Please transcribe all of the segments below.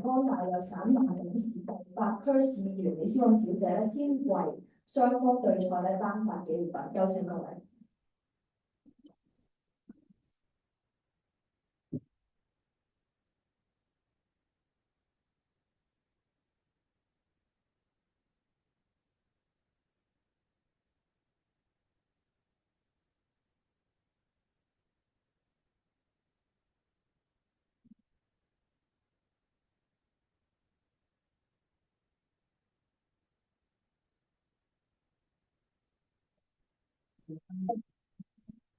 安大略省萬錦市第8區市議員李思韻小姐咧，先為雙方對賽咧頒發紀念品，有請各位。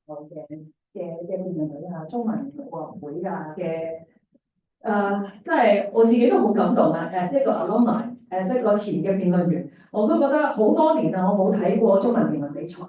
我嘅辯論隊啊，中文國會㗎嘅即係我自己都好感動啊！一個 alumni，一個前嘅辯論員，我都覺得好多年啦，我冇睇過中文辯論比賽，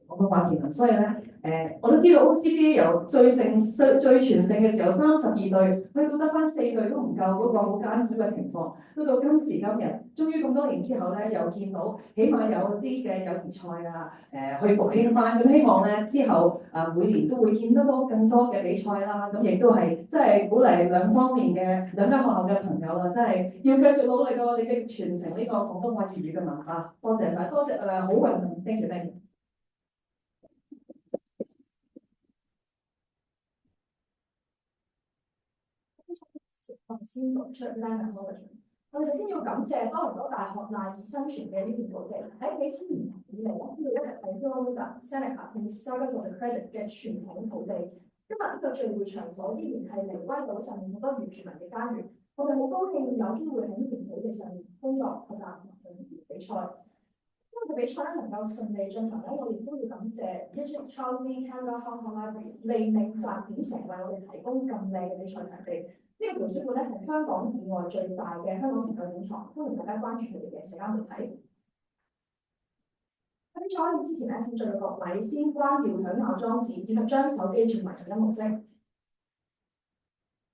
我都話辯論，所以咧我都知道 OCD 由最全盛嘅時候32隊，去到得返4隊都唔夠嗰個好艱苦嘅情況，到今時今日，終於咁多年之後咧，又見到起碼有啲嘅友誼賽啊，去復興返，咁希望咧之後每年都會見得到更多嘅比賽啦，咁亦都係即係鼓勵兩方面嘅兩間學校嘅朋友啊，真係要繼續努力喎，你嘅傳承呢個廣東話粵語嘅文化，多謝晒，多謝好榮幸 ，thank you，thank you。先讀出 land acknowledgement。我哋首先要感謝多倫多大學賴以生存嘅呢片土地，喺幾千年以嚟咧，呢度一直係 Florida、Seneca 同 Sargas of the Credit 嘅傳統土地。今日呢個聚會場所依然係尼威島上面好多原住民嘅家園。我哋好高興有機會喺呢片土地上面工作、學習同埋比賽。因為比賽咧能夠順利進行咧，我哋都要感謝 Richard Charles Lee Canada Hong Kong Library 利命集點成為我哋提供咁靚嘅比賽場地。呢個圖書館咧係香港以外最大嘅香港研究館藏，歡迎大家關注佢哋嘅社交媒體。喺比賽開始之前咧，請在各位先關掉響鬧裝置，以及將手機轉為靜音模式。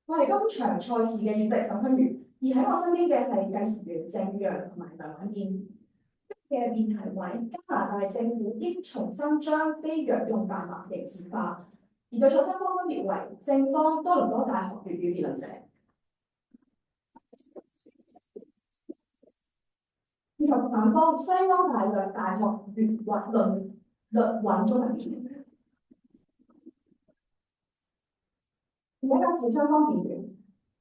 我係今場賽事嘅主席沈坤瑜，而喺我身邊嘅係計時員鄭宇陽同埋梁允燕。嘅辯題為加拿大政府應重新將非藥用大麻刑事化，而對賽雙方分別為正方多倫多大學粵語辯論社，以及反方西安大略大學粵論律韻中文辯。而家介紹雙方辯員，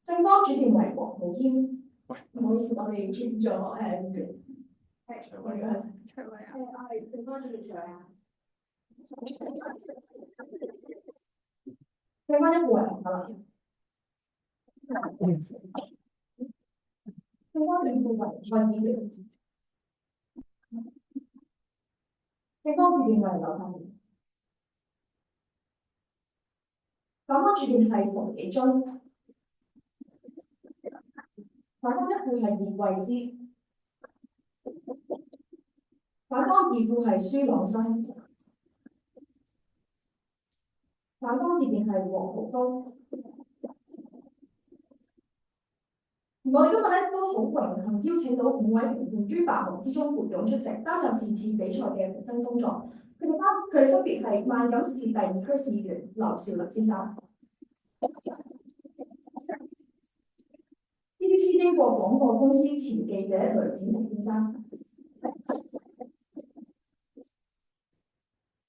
正方主辯為黃浩軒。唔好意思，我哋轉咗徐偉啊，係正方主辯徐偉啊。正方一部係好啦。正方兩部為蔡子瑜。正方主辯為劉柏年。反方主辯係馮紀忠。反方一副係葉桂枝。反方二副係舒朗生。反方辯辯係黃豪峰。我哋今日咧都好榮幸邀請到5位評判於百忙之中撥冗出席，擔任是次比賽嘅評分工作。佢哋分別係萬錦市第2區市議員劉兆麟先生、BBC 英國廣播公司前記者雷展成先生、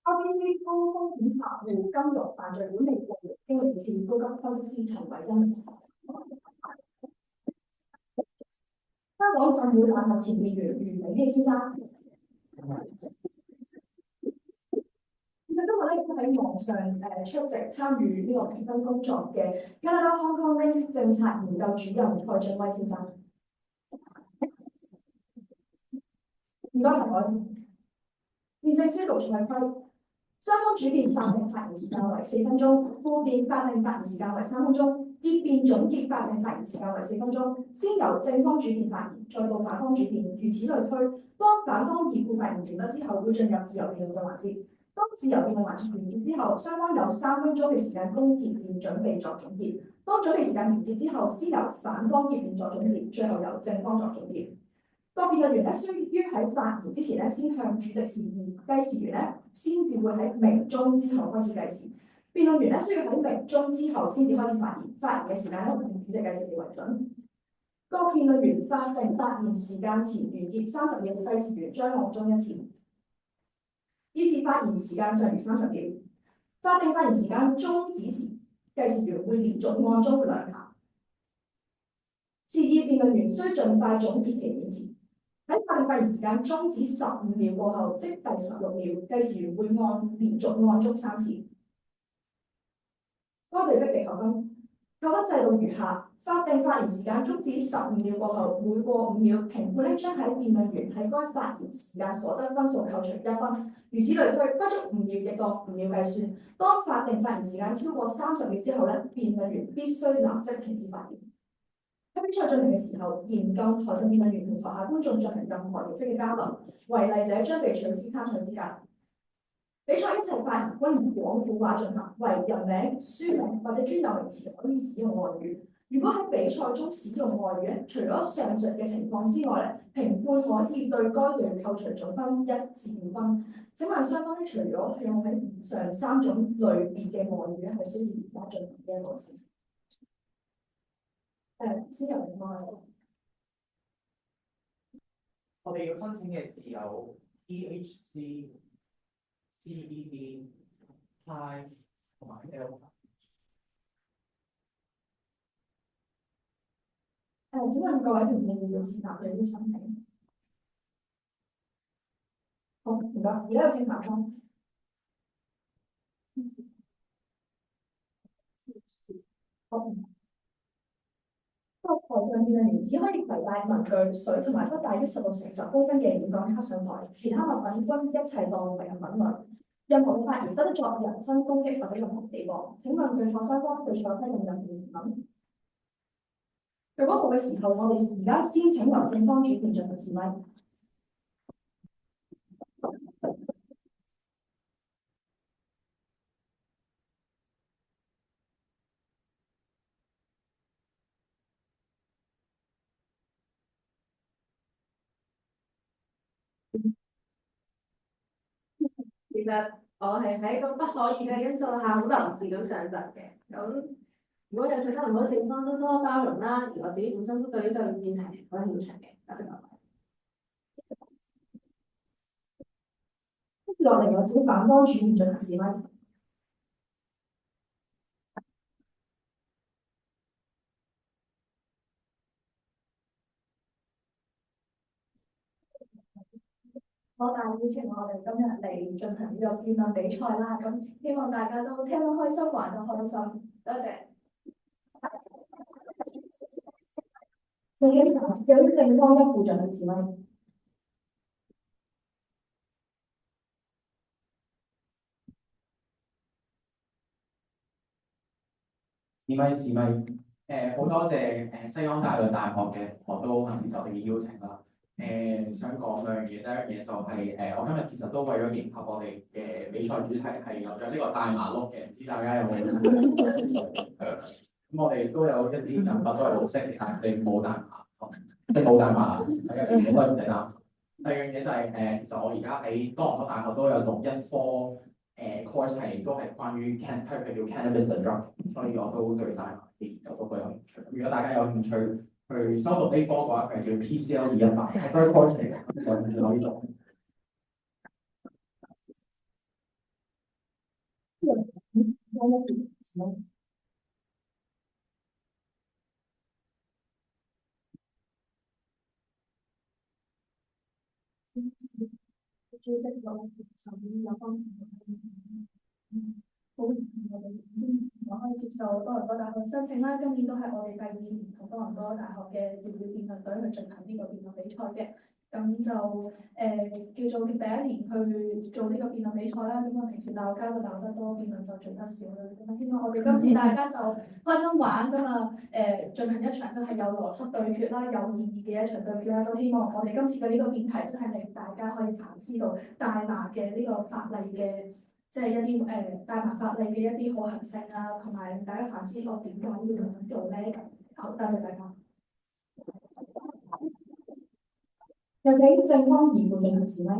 RBC 高風險客戶金融犯罪管理部經理協高級分析師陳偉恩。香港浸會大學前議員余美希先生。其實今日咧亦都喺網上出席參與呢個評分工作嘅 Canada Hong Kong Link 政策研究主任蔡俊威先生。唔該陳凱。憲政司讀賽規，雙方主辯法定發言時間為4分鐘，副辯法定發言時間為3分鐘。結辯總結法定發言時間為4分鐘，先由正方主辯發言，再到反方主辯，如此類推。當反方二副發言完畢之後，會進入自由辯論嘅環節。當自由辯論環節完結之後，雙方有3分鐘嘅時間供結辯準備作總結。當準備時間完結之後，先由反方結辯作總結，最後由正方作總結。個辯論員咧，需於喺發言之前咧，先向主席示意，計時員咧先至會喺鳴鐘之後開始計時。辯論員咧需要喺鳴鐘之後先至開始發言，發言嘅時間咧以主席計時為準。辯論員法定發言時間前完結30秒，計時員將按鐘1次。依次發言時間尚餘30秒，法定發言時間終止時，計時員會連續按鐘2下。示意辯論員須盡快總結其演辭。喺法定發言時間終止15秒過後，即第16秒，計時員會連續按鐘3次。該隊即被扣分。扣分制度如下：法定發言時間終止15秒過後，每過5秒，評判將喺辯論員喺該發言時間所得分數扣除1分，如此類推，不足5秒亦當5秒計算。當法定發言時間超過30秒之後，辯論員必須立即停止發言。喺比賽進行嘅時候，嚴禁台上辯論員同台下觀眾進行任何形式嘅交流，違例者將被取消參賽資格。比賽一切發言均以廣府話進行，為人名、書名或者專有名詞可以使用外語。如果喺比賽中使用外語，除咗上述嘅情況之外，評判可以對該隊扣除總分1至5分。請問雙方除咗用喺以上3種類別嘅外語，係需要而家進行嘅一個事情？先由情況嚟。我哋要申請嘅字有 THC、CBD、High 同埋 L。請問各位評判要設立嘅啲申請？好，唔該，而家有請下方。好。台上辯論員只可以攜帶文具、水同埋不大於16乘10公分嘅演講卡上台，其他物品均一切當為人品類。任何發言不得作人身攻擊或者任何誹謗。請問對賽雙方對賽規定任何疑問？如果冇嘅時候，我哋而家先請由正方主辯進行示威。其實我係喺個不可預嘅因素下，好臨時咁上陣嘅。咁如果有最差唔好嘅地方，都多包容啦。而我自己本身都對呢個議題好有興趣嘅，多謝各位。跟住落嚟，我請反方主辯進行示威。好，大邀請我哋今日嚟進行呢個辯論比賽啦。咁希望大家都聽得開心，玩得開心。多謝。有啲正方一副進行示威。示威，好多謝西安大律大學嘅同學都肯接受我哋嘅邀請啦。想講兩樣嘢，第一樣嘢就係我今日其實都為咗迎合我哋嘅比賽主題係有着呢個大麻碌嘅，唔知大家有冇？咁我哋都有一啲人物都係好識，但係佢哋冇大麻，即係冇大麻喺入邊，應該唔使擔心。第二樣嘢就係其實我而家喺多倫多大學都有讀一科course 係都係關於佢叫 cannabis the drug， 所以我都對大麻啲研究都好有興趣。如果大家有興趣去修讀呢科嘅話，佢係叫 PCL 218，所以 course 嚟嘅，有興趣可以讀。主席有有方我可以接受多倫多大學申請啦。今年都係我哋第2年同多倫多大學嘅粵語辯論隊去進行呢個辯論比賽嘅。咁就叫做第1年去做呢個辯論比賽啦。咁我平時鬧交就鬧得多，辯論就做得少啦。咁希望我哋今次大家就開心玩㗎嘛。進行一場真係有邏輯對決啦，有意義嘅一場對決啦。都希望我哋今次嘅呢個辯題真係令大家可以反思到大麻嘅呢個法例嘅。即係一啲大麻法例嘅一啲可行性啊，同埋大家反思我點解要咁樣做咧？好，多謝大家。有請正方二副進行示威。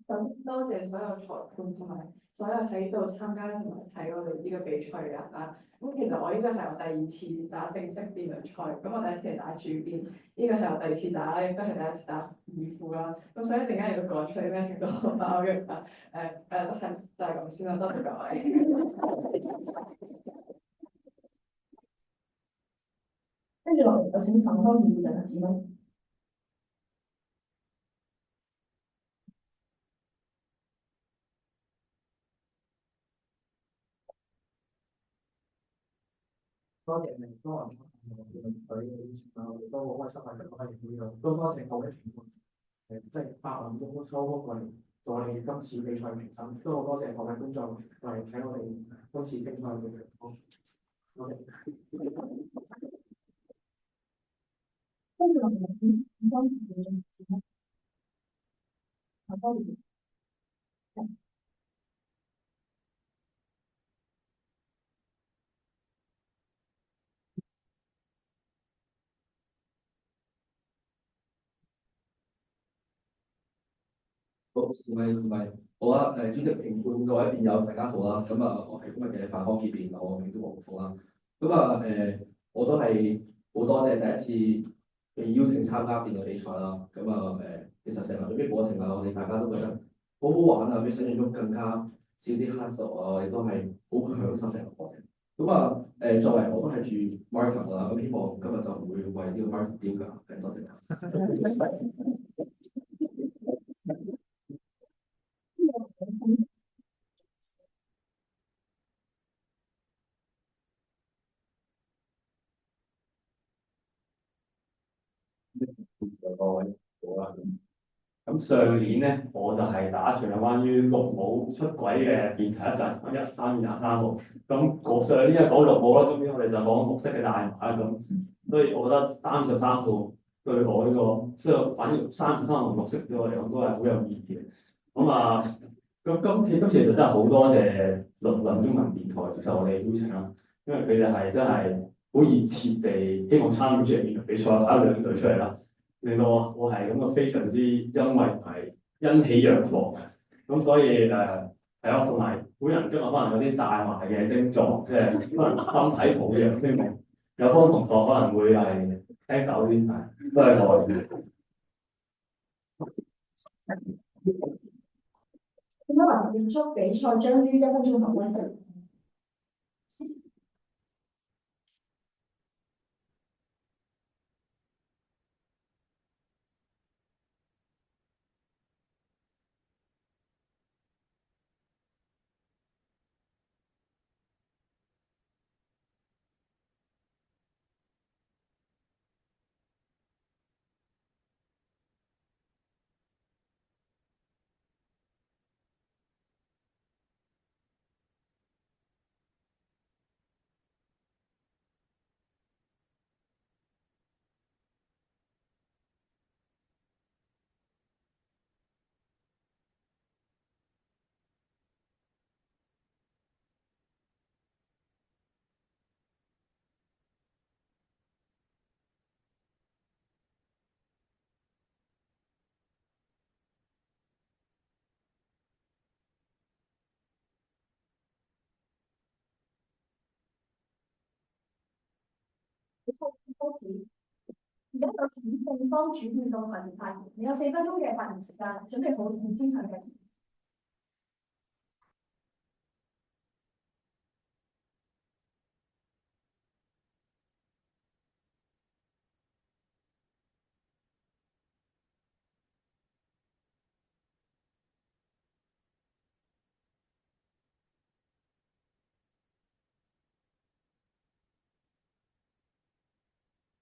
咁多謝所有裁判同埋所有喺度參加同埋睇我哋呢個比賽嘅人啦。咁其實我呢個係我第二次打正式辯論賽，咁我第一次係打主辯，呢個係我第二次打啦，亦都係第一次打二副啦。咁所以一陣間如果講出啲咩程度我包容啊，都係就係咁先啦，多謝各位。跟住落嚟，我請反方辯護人指問。多謝你，多謝佢嘅邀請啦，我哋都好開心係咁可以呢個，都多謝各位評判，即係白雲高秋嗰個做我哋今次比賽評審，都好多謝各位觀眾嚟睇我哋今次精彩嘅比賽，多謝。跟住落嚟，請反方辯護人指問。反方辯護。好，唔係，好啊！主席、評判各位辯友，大家好啦。咁啊，我係今日嘅反方結辯，我名都黃浩啦。咁啊，我都係好多謝第一次被邀請參加辯論比賽啦。咁啊，其實成個準備過程啊，我哋大家都覺得好好玩啊，比想象中更加少啲 hassle 啊，亦都係好享受成個過程。咁啊，作為我都係住 Markham 啦，咁希望今日就唔會為呢個 Markham 丟架，多謝。各位好啦，咁上年咧我就係打算有關於綠帽出軌嘅辯題一陣，3月23號。咁上年係講綠帽啦，今年我哋就講綠色嘅大麻啦。咁所以我覺得33號對我呢個，所以反正33號綠色對我嚟講都係好有意義嘅。咁啊，今次其實真係好多謝綠林中文電台接受我哋邀請啦，因為佢哋係真係好熱切地希望參與住辯論比賽，打兩隊出嚟啦。令到我係咁啊，非常之欣慰同埋欣喜若狂嘅。咁所以係咯，同埋本人今日可能有啲大麻嘅症狀，即係可能身體抱恙，希望有幫同學可能會係聽手啲，都係我。點解話結束比賽將於1分鐘後開始？而家有請正方主辯到台前發言，你有4分鐘嘅發言時間，準備好請先向嘅。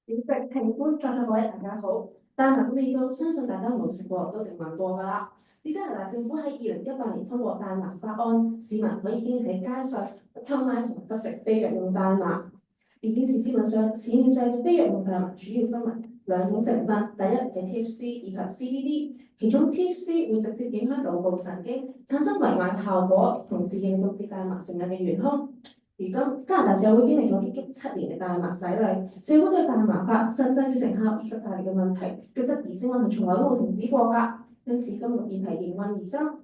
主席、評官、在座各位大家好，大麻嘅味道相信大家冇食過都定聞過㗎啦。而加拿大政府喺2018年通過大麻法案，市民可以經喺街上購買同埋吸食非藥用大麻。而現時市面上嘅非藥用大麻主要分為2種成分，第一係 THC 以及 CBD， 其中 THC 會直接影響腦部神經，產生迷幻效果，同時亦導致大麻成癮嘅元兇。如今加拿大社會經歷咗足足7年嘅大麻洗禮，社會對大麻法實際嘅成效以及帶嚟嘅問題嘅質疑聲音係從來都冇停止過㗎。因此今日辯題應運而生。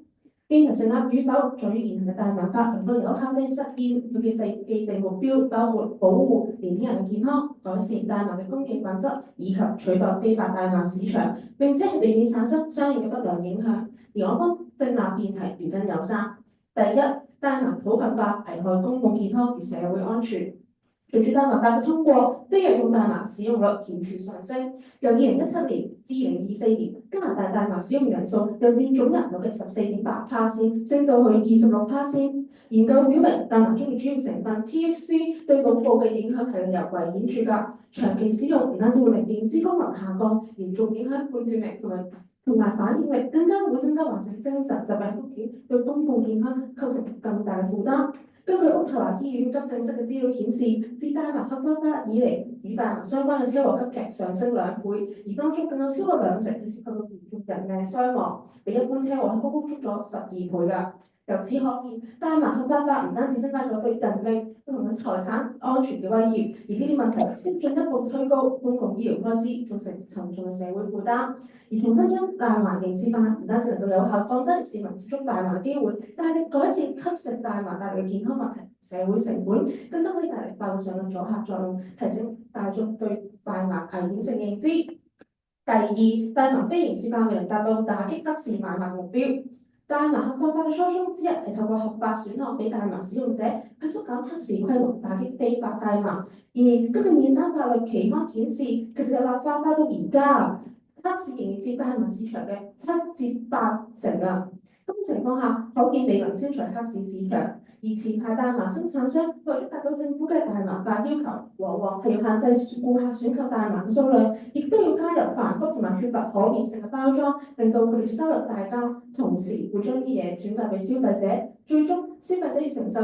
辯題成立與否，在於現行嘅大麻法能夠有效地實現佢嘅既定目標，包括保護年輕人嘅健康、改善大麻嘅供應品質，以及取代非法大麻市場，並且係避免產生相應嘅不良影響。而我方正立辯題原因有三：第一，大麻普及化危害公共健康與社會安全。隨住大麻法嘅通過，非藥用大麻使用率顯著上升，由2017年至2024年，加拿大大麻使用人數又佔總人口嘅14.8%，升到去26%。研究表明，大麻中嘅主要成分 THC 對腦部嘅影響係尤為顯著㗎。長期使用唔單止會令認知功能下降，嚴重影響判斷力同埋反應力，更加會增加患上精神疾病風險，對公共健康構成更大嘅負擔。根據渥太華醫院急症室嘅資料顯示，自大麻合法化以嚟，與大麻相關嘅車禍急劇上升2倍，而當中更有超過20%係涉及到嚴重人命傷亡，比一般車禍係高出咗12倍㗎。由此可見，大麻合法化唔單止增加咗對人命同埋財產安全嘅威脅，而呢啲問題將進一步推高公共醫療開支，造成沉重嘅社會負擔。而重新將大麻刑事化，唔單止能夠有效降低市民接觸大麻嘅機會，但係改善吸食大麻帶來嘅健康問題、社會成本，更加可以帶嚟法律上嘅阻嚇作用，提升大眾對大麻危險性認知。第二，大麻非刑事化未能達到打擊黑市買賣目標。大麻合法化嘅初衷之一係透過合法選項俾大麻使用者去縮減黑市規模，打擊非法大麻。然而，根據面生法律期刊顯示，其實由立法到而家，黑市仍然佔大麻市場嘅7至8成啊！咁情況下，可見未能清除黑市市場。而持牌大麻生產商為咗達到政府嘅大麻法要求，往往係要限制顧客選購大麻嘅數量，亦都要加入繁複同埋缺乏可變性嘅包裝，令到佢哋收入大增，同時會將啲嘢轉嫁俾消費者，最終消費者要承受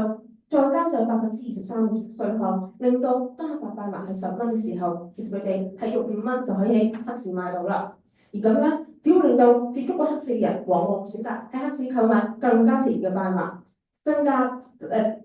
再加上23%嘅稅項，令到當一盒大麻係10蚊嘅時候，其實佢哋係用5蚊就可以喺黑市買到啦。而咁樣只會令到接觸過黑市嘅人往往選擇喺黑市購買更加便宜嘅大麻，增加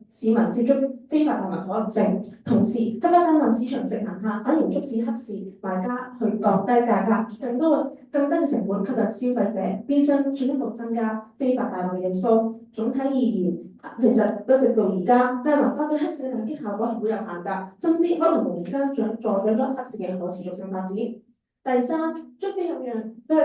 市民接觸非法大麻可能性。同時，合法大麻市場盛行下，反而促使黑市買家去降低價格，更低嘅成本吸引消費者，變相進一步增加非法大麻嘅人數。總體而言，其實一直到而家，大麻法對黑市嘅打擊效果係好有限㗎，甚至可能無形間助長咗黑市嘅可持續性發展。第三，將非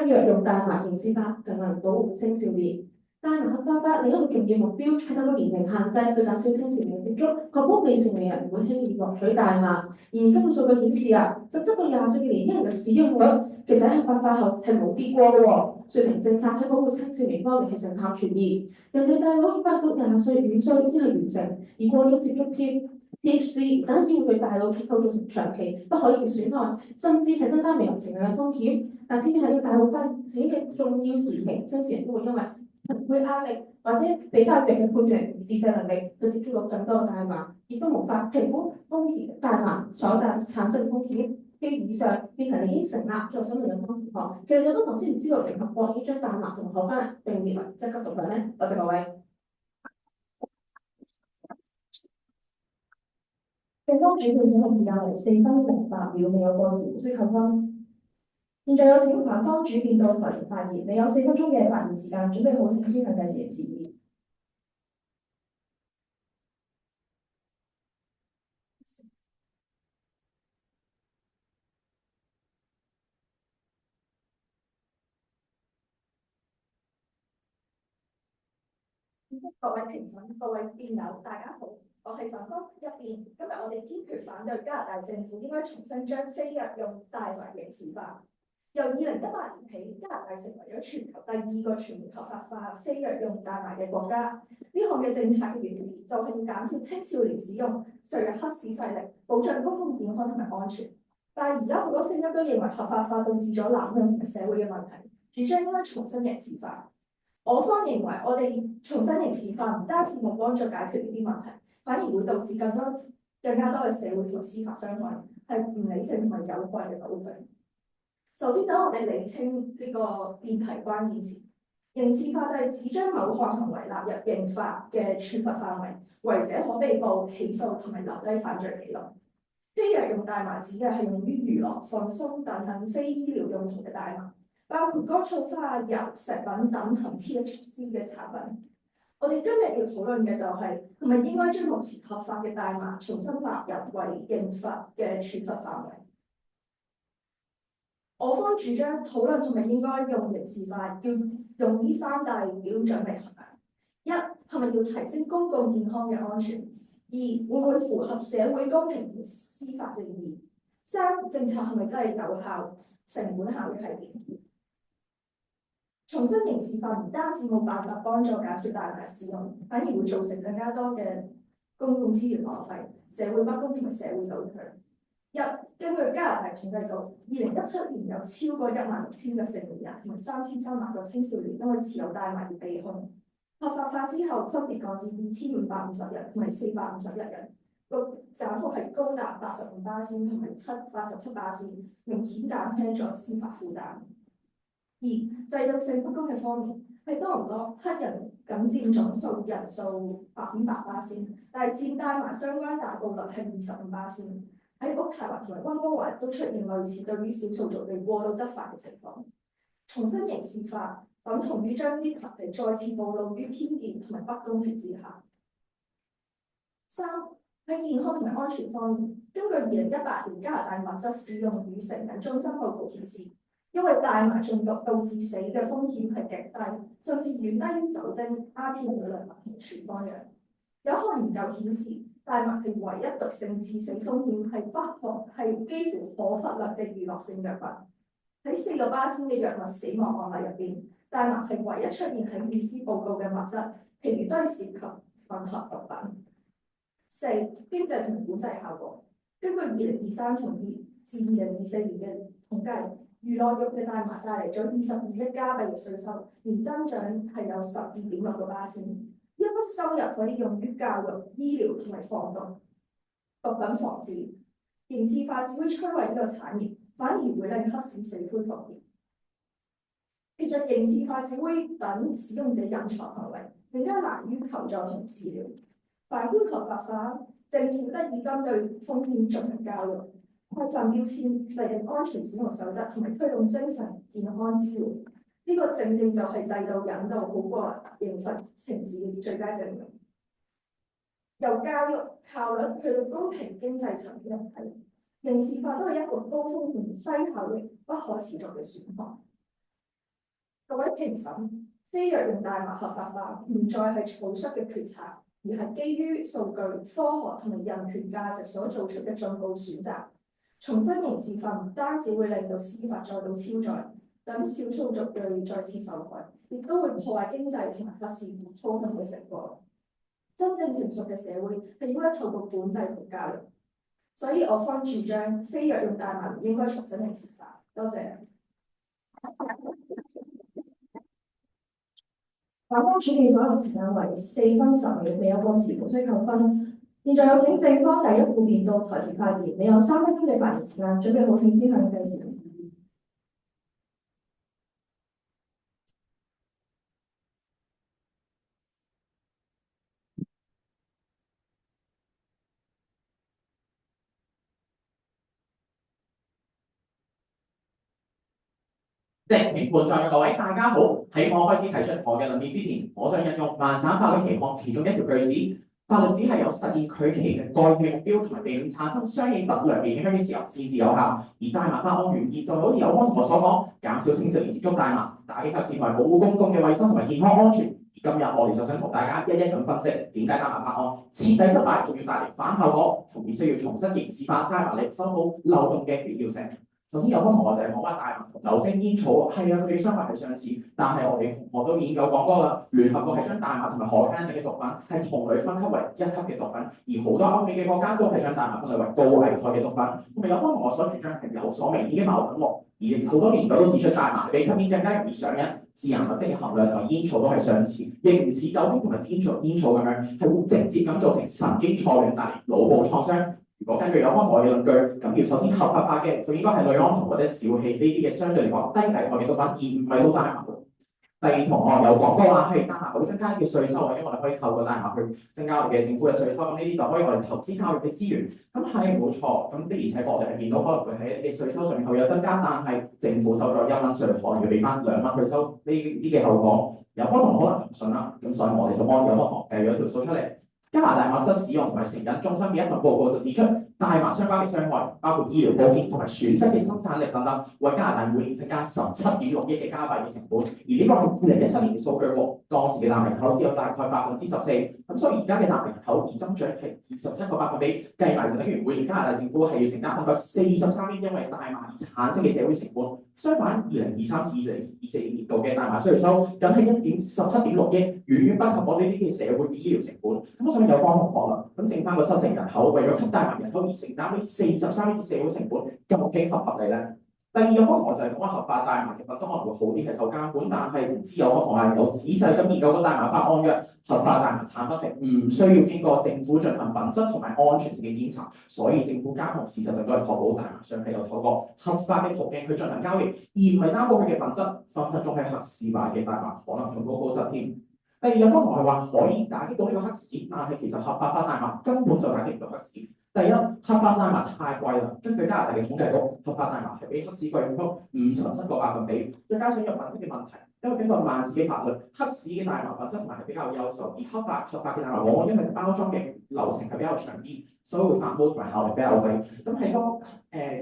藥用大麻刑事化，更能保護青少年。大麻合法化另一個重要目標係透過年齡限制去減少青少年嘅接觸，確保未成年人唔會輕易獲取大麻。然而，根據數據顯示17到20歲嘅年輕人嘅使用率其實喺合法化後係冇跌過嘅喎，説明政策喺保護青少年方面係成效存疑。人類大腦發育20歲5歲先係完成，而過咗接觸THC 唔單止會對大腦結構造成長期不可逆嘅損害，甚至係增加未來成人嘅風險。但偏偏喺呢個大腦發起嘅重要時期，青少年都會因為貧富壓力或者比較弱嘅判斷自制能力，去接觸到更多嘅大麻，亦都無法評估風險大麻所產生嘅風險。基於以上，辯題已經成立，再想問有關同學，其實有啲同學知唔知道聯合國已經將大麻同可卡因並列為1級毒品咧？多謝各位。辯方主辯總時間為4分08秒，未有過時，無需扣分。現在有請反方主辯到台前發言，你有4分鐘嘅發言時間，準備好請先向計時器示意。各位評審、各位辯友，大家好，我係反方一辯。今日我哋堅決反對加拿大政府應該重新將非藥用大麻刑事化。由2018年起，加拿大成為咗全球第2個全面合法化非藥用大麻嘅國家。呢項嘅政策嘅原意就係要減少青少年使用，削弱黑市勢力，保障公共健康同埋安全。但係而家好多聲音都認為合法化導致咗濫用同埋社會嘅問題，主張應該重新刑事化。我方認為，我哋重新刑事化唔單止冇幫助解決呢啲問題，反而會導致更加多嘅社會同司法傷害，係唔理性同埋有害嘅倒退。首先，等我哋釐清呢個辯題關鍵詞。刑事化就係指將某項行為納入刑法嘅處罰範圍，違者可被捕、起訴同埋留低犯罪記錄。非藥用大麻指嘅係用於娛樂、放鬆等非醫療用途嘅大麻。包括乾草花、油、食品等含 THC 嘅產品。我哋今日要討論嘅就係咪應該將目前合法嘅大麻重新納入為刑法嘅處罰範圍。我方主張討論係咪應該用刑事法，要用呢三大標準嚟衡量：一係咪要提升公共健康嘅安全；二會唔會符合社會公平同司法正義；三政策係咪真係有效、成本效益係點？重新刑事法唔單止冇辦法幫助減少大麻使用，反而會造成更加多嘅公共資源浪費、社會不公同埋社會倒退。一根據加拿大統計局，2017年有超過16000個成年人同埋3300個青少年因為持有大麻而被控。合法化之後，分別降至2550人同埋451人，個減幅係高達85%同埋87%，明顯減輕咗司法負擔。二制度性不公嘅方面，係多唔多？黑人僅佔總數人數8%，但係佔大麻相關大暴率係25%。喺渥太華同埋溫哥華都出現類似對於少數族裔過度執法嘅情況。重新刑事化等同於將呢啲群體再次暴露於偏見同埋不公平之下。三喺健康同埋安全方面，根據2018年加拿大物質使用與成癮中心報告顯示，因為大麻中毒導致死嘅風險係極低，甚至遠低於酒精、鴉片類物同處方藥。有項研究顯示，大麻係唯一毒性致死風險係幾乎可忽略嘅娛樂性藥物。喺4%嘅藥物死亡案例入邊，大麻係唯一出現喺預師報告嘅物質，其餘都係涉及混合毒品。四經濟同管制效果，根據2023至2024年嘅統計，娛樂業嘅大麻帶嚟咗22億加幣嘅稅收，年增長係有12.6%。一筆收入可以用於教育、醫療同埋防毒品防治。刑事化只會摧毀呢個產業，反而會令黑市死灰復燃。其實刑事化只會等使用者隱藏行為，更加難於求助同治療。反觀合法化，政府得以針對風險進行教育，規範標籤、制定安全使用守則同埋推動精神健康支援。呢個正正就係制度引導好過刑罰懲治嘅最佳證明。由教育效率去到公平經濟層面嚟睇，刑事化都係一個高風險、低效率、不可持續嘅選項。各位評審，非藥用大麻合法化唔再係草率嘅決策，而係基於數據、科學同埋人權價值所做出嘅進步選擇。重新刑事化唔單止會令到司法再度超載，等少數族裔再次受害，亦都會破壞經濟同埋忽視操控嘅成果。真正成熟嘅社會係應該透過管制同教育，所以我方主張非藥用大麻唔應該重新刑事化。多謝。法官處理所用時間為4分10秒，未有過時無需扣分。現在有請正方第一副辯到台前發言，你有3分鐘嘅發言時間，準備好請先向計時器。評判在嘅各位，大家好。喺我開始提出我嘅論點之前，我想引用慢散法嘅期刊其中一條句子：法律只係有實現佢其嘅該嘅目標同埋避免產生相應不良嘅影響嘅時候先至有效。而大麻法案原意就好似有關同學所講，減少青少年接觸大麻，打擊黑市同埋保護公共嘅衞生同埋健康安全。而今日我哋就想同大家一一咁分析點解大麻法案徹底失敗，仲要帶嚟反效果，同埋需要重新刑事化大麻嚟修補漏洞嘅必要性。首先有方同學就係講話大麻同酒精煙草係啊，佢哋相法係相似，但係我哋同學都已經有講過啦，聯合國係將大麻同埋可卡因嘅毒品係同類分級為1級嘅毒品，而好多歐美嘅國家都係將大麻分類為高危害嘅毒品。咁啊有方同學所主張係有所明顯嘅矛盾喎，而好多研究都指出大麻比吸煙更加容易上癮，致癌物質嘅含量同埋煙草都係相似，亦唔似酒精同埋煙草咁樣係會直接咁造成神經錯亂，帶嚟腦部創傷。如果根據有方同學嘅論據，咁要首先合法化嘅就應該係氯胺酮或者小氣呢啲嘅相對嚟講低危害嘅毒品，而唔係到大麻。第同學有講過話係大麻會增加呢個稅收啊，因為我哋可以透過大麻去增加我哋嘅政府嘅稅收，咁呢啲就可以我哋投資教育嘅資源。咁係冇錯，咁的而且確我哋係見到可能會喺你稅收上面會有增加，但係政府收咗1蚊稅，可能要俾翻2蚊去收呢嘅後果。有科同學可能就唔信啦，咁所以我哋就幫有科同學計咗條數出嚟。加拿大物質使用同埋成癮中心嘅一份報告就指出，大麻相關嘅傷害，包括醫療保險同埋損失嘅生產力等等，為加拿大每年增加17.6億嘅加幣嘅成本。而呢個係2017年嘅數據喎，當時嘅難民人口只有大概14%，咁所以而家嘅難民人口而增長係27個百分比，計埋就等於每年加拿大政府係要承擔大概43億因為大麻而產生嘅社會成本。相反，2023至2024年度嘅大麻需要收僅係17.6億，遠遠不及我哋呢啲社會嘅醫療成本。咁我想有幫同學啦，咁剩翻個70%人口為咗吸大麻人口而承擔呢43億嘅社會成本，究竟合唔合理咧？第二個方向就係講合法大麻嘅品質可能會好啲，係受監管，但係唔知有個同學有仔細咁研究過大麻法案嘅合法大麻產品係唔需要經過政府進行品質同埋安全性嘅檢查，所以政府監控事實上都係確保大麻商係有透過合法嘅途徑去進行交易，而唔係擔保佢嘅品質分分鐘係黑市賣嘅大麻可能仲高質添。第二個方向係話可以打擊到呢個黑市，但係其實合法化大麻根本就打擊唔到黑市。第一，合法大麻太貴啦，根據加拿大嘅統計局，合法大麻係比黑市貴咗57個百分比，再加上有品質嘅問題，因為根據曼氏嘅法律，黑市嘅大麻品質同埋係比較優秀，而合法嘅大麻往往因為包裝嘅流程係比較長啲，所以會發毛同埋效力比較低。咁喺當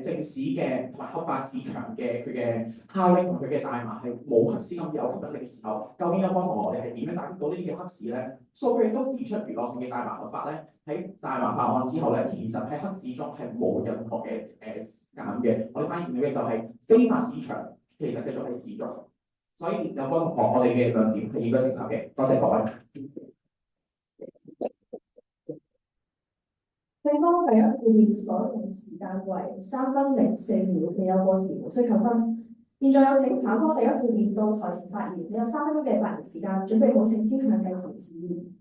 正市嘅同埋合法市場嘅佢嘅效力同佢嘅大麻係冇黑市咁有吸引力嘅時候，究竟有方法我哋係點樣打擊到呢啲嘅黑市咧？數據都指出娛樂性嘅大麻合法咧，喺大麻法案之後咧，其實喺黑市中係冇任何嘅減嘅。我哋發現到嘅就係非法市場其實繼續係持續，所以有個同學我哋嘅論點係應該成立嘅。多謝各位。正方第一副面所用時間為3分04秒，未有過時，無需扣分。現在有請反方第一副面到台前發言，你有3分鐘嘅發言時間，準備好請先向計時示意。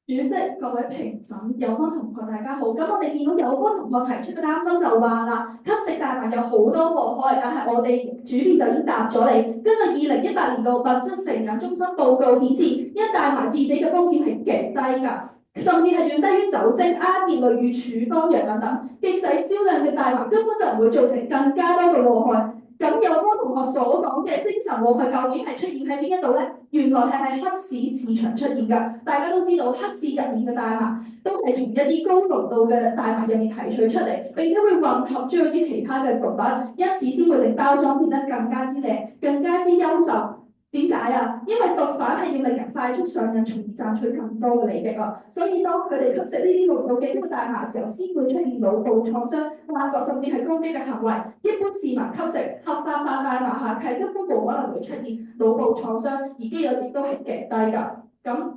主席、各位評審、有方同學大家好。咁我哋見到有方同學提出嘅擔心就話啦，吸食大麻有好多禍害，但係我哋主編就已經答咗你。根據2018年度物質成癮中心報告顯示，因大麻致死嘅風險係極低㗎，甚至係遠低於酒精、鴉片類與處方藥等等。即使少量嘅大麻根本就唔會造成更加多嘅禍害。咁有方同學所講嘅精神禍害究竟係出現喺邊一度咧？原來係喺黑市市場出現㗎。大家都知道黑市入面嘅大麻都係從一啲高濃度嘅大麻入面提取出嚟，並且會混合咗啲其他嘅毒品，因此先會令包裝變得更加之靚、更加之優秀。點解啊？因為毒販係要令人快速上癮，從而賺取更多嘅利益啊！所以當佢哋吸食呢啲濃度嘅大麻時候，先會出現腦部創傷、幻覺甚至係攻擊嘅行為。一般市民吸食合法化大麻下，係根本冇可能會出現腦部創傷，而機率亦都係極低㗎。咁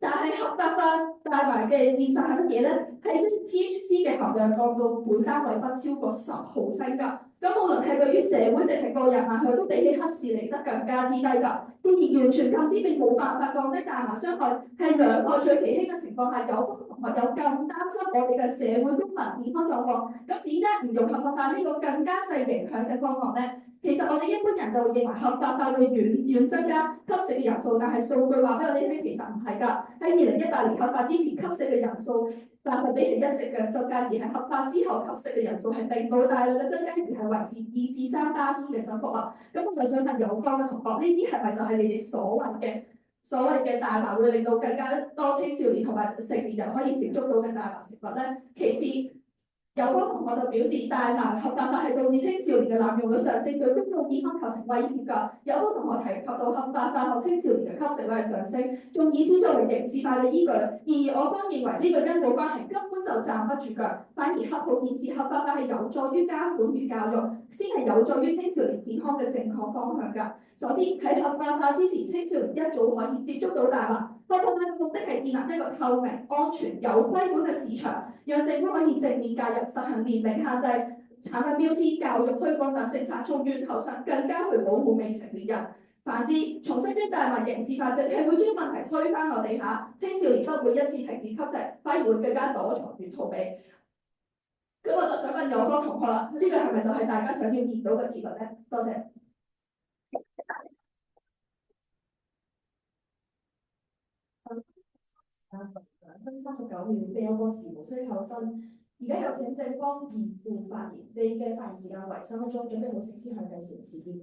但係合法化大麻嘅現實係乜嘢咧？係將 THC 嘅含量降到每單位不超過10毫升㗎。咁無論係對於社會定係個人啊，佢都比起黑市嚟得更加之低㗎。既然完全禁止並冇辦法降低大麻傷害，係兩害取其輕嘅情況下，有方同學有更擔心我哋嘅社會公民健康狀況，咁點解唔用合法化呢個更加細影響嘅方案咧？其實我哋一般人就會認為合法化會遠遠增加吸食嘅人數，但係數據話俾我哋聽，其實唔係㗎。喺2018年合法之前，吸食嘅人數但係比起一直嘅增加，而係合法之後吸食嘅人數係並冇大量嘅增加，而係維持2至3%嘅增幅啊。咁我就想問有方嘅同學，呢啲係咪就係你哋所謂嘅大麻會令到更加多青少年同埋成年人可以接觸到嘅大麻食物咧？其次，有方同學就表示，大麻合法化係導致青少年嘅濫用率上升，對公共健康構成威脅㗎。有方同學提及到合法化後青少年嘅吸食率係上升，仲以此作為刑事化嘅依據。然而我方認為呢個因果關係根本就站不住腳，反而黑號顯示合法化係有助於監管與教育，先係有助於青少年健康嘅正確方向㗎。首先喺合法化之前，青少年一早可以接觸到大麻。合法化嘅目的係建立一個透明、安全、有規管嘅市場，讓政府可以正面介入，實行年齡限制、產品標籤、教育推廣等政策，從源頭上更加去保護未成年人。反之，重新將大麻刑事化，淨係會將問題推返落地下，青少年不會一次停止吸食，反而會更加躲藏與逃避。咁我就想問有方同學啦，呢個係咪就係大家想要見到嘅結論咧？多謝。分39秒，你有個時無需扣分。而家有請正方辯護發言，你嘅發言時間為3分鐘，準備好請先向計時時間。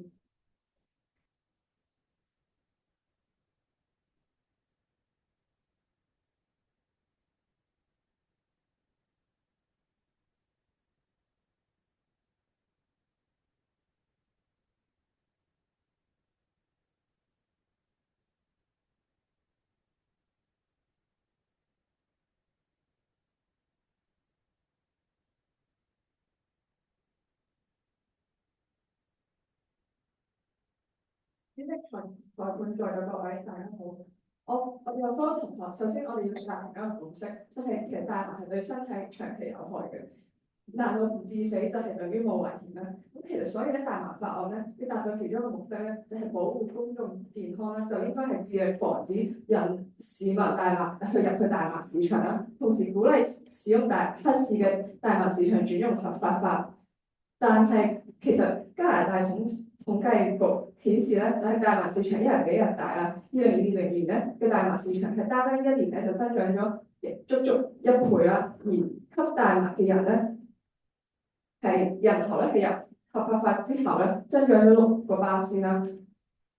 主席、裁判在嘅各位，大家好。我有科同學，首先我哋要達成一個共識，即係其實大麻係對身體長期有害嘅。難道唔致死就係等於冇危險咧？咁其實所以咧，大麻法案咧要達到其中一個目的咧，就係保護公眾健康啦，就應該係致力防止引市民大麻入去大麻市場啦，同時鼓勵使用黑市嘅大麻市場轉用合法化。但係其實加拿大統計局顯示咧，就係大麻市場一日比一日大啦。2020年咧嘅大麻市場係單單一年咧就增長咗足1倍啦，而吸大麻嘅人咧係人口咧係由合法化之後咧增長咗6%啦。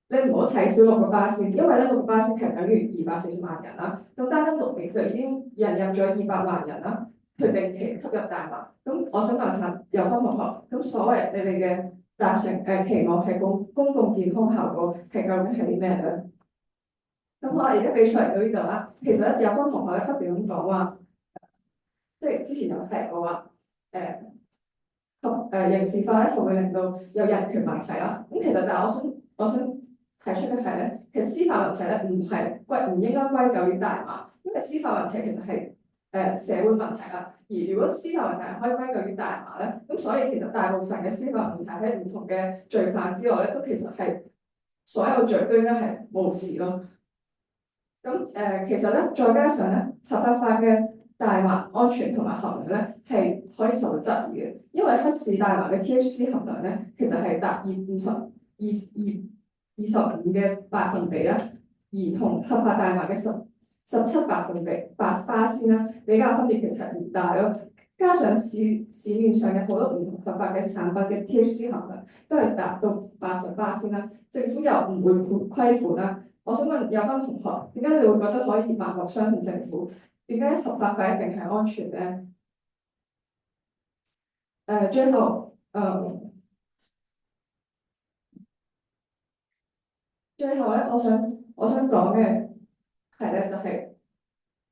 你唔好睇少6%，因為咧6%其實等於240萬人啦。咁單單6年就已經引入咗200萬人啦，去定期吸入大麻。咁我想問下有方同學，咁所謂你哋嘅達成期望係公共健康效果係究竟係啲咩咧？咁我而家比賽嚟到呢度啦，其實有方同學咧不斷咁講話，即係之前有提過話，刑事化咧就會令到有人權問題啦。咁其實但係我想提出嘅係咧，其實司法問題咧唔應該歸咎於大麻，因為司法問題其實係社會問題啦。而如果司法問題係可以歸咎於大麻咧，咁所以其實大部分嘅司法問題喺唔同嘅罪犯之外咧，都其實係所有罪都應該係無視咯。咁其實咧，再加上咧合法化嘅大麻安全同埋含量咧係可以受到質疑嘅，因為黑市大麻嘅 THC 含量咧其實係達25嘅百分比啦，而同合法大麻嘅17百分比8%啦，比較分別其實係唔大咯。加上市面上有好多唔同合法嘅產品嘅 THC 含量都係達到80%啦，政府又唔會規管啦。我想問有分同學，點解你會覺得可以盲目相信政府？點解合法化一定係安全咧？最後咧，我想講嘅係咧，就係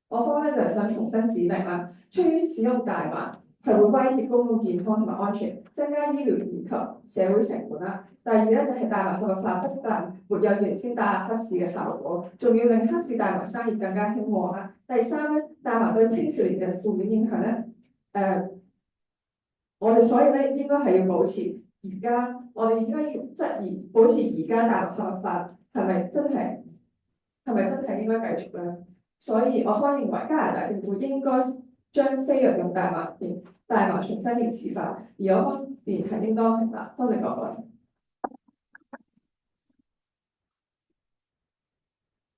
我方咧就係想重新指明啦，出於使用大麻係會威脅公共健康同埋安全，增加醫療以及社會成本啦。第二咧就係大麻合法化不但沒有原先打壓黑市嘅效果，仲要令黑市大麻生意更加興旺啦。第三咧，大麻對青少年嘅負面影響咧，我哋所以咧應該係要保持我哋應該要質疑保持而家大麻合法化係咪真係應該繼續咧？所以我方認為加拿大政府應該將非藥用大麻重新刑事化，而我方面係應當成立。多謝各位。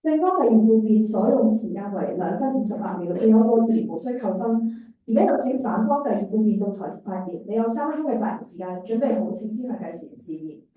正方第二副辯所用時間為2分58秒，你有個時無需扣分。而家有請反方第二副辯到台前發言，你有3分鐘嘅發言時間，準備好請先向計時示意。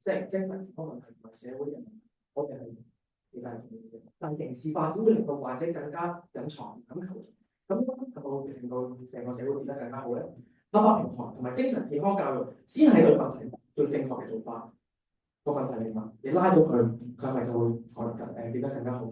即係精神健康問題同埋社會嘅問題，我哋係其實係同意嘅。但係刑事化只會令到患者更加隱藏，唔敢求助，咁係咪令到成個社會變得更加好咧？合法平台同埋精神健康教育先係對問題最正確嘅做法。個問題嚟嘛？你拉咗佢，佢係咪就會變得更加好？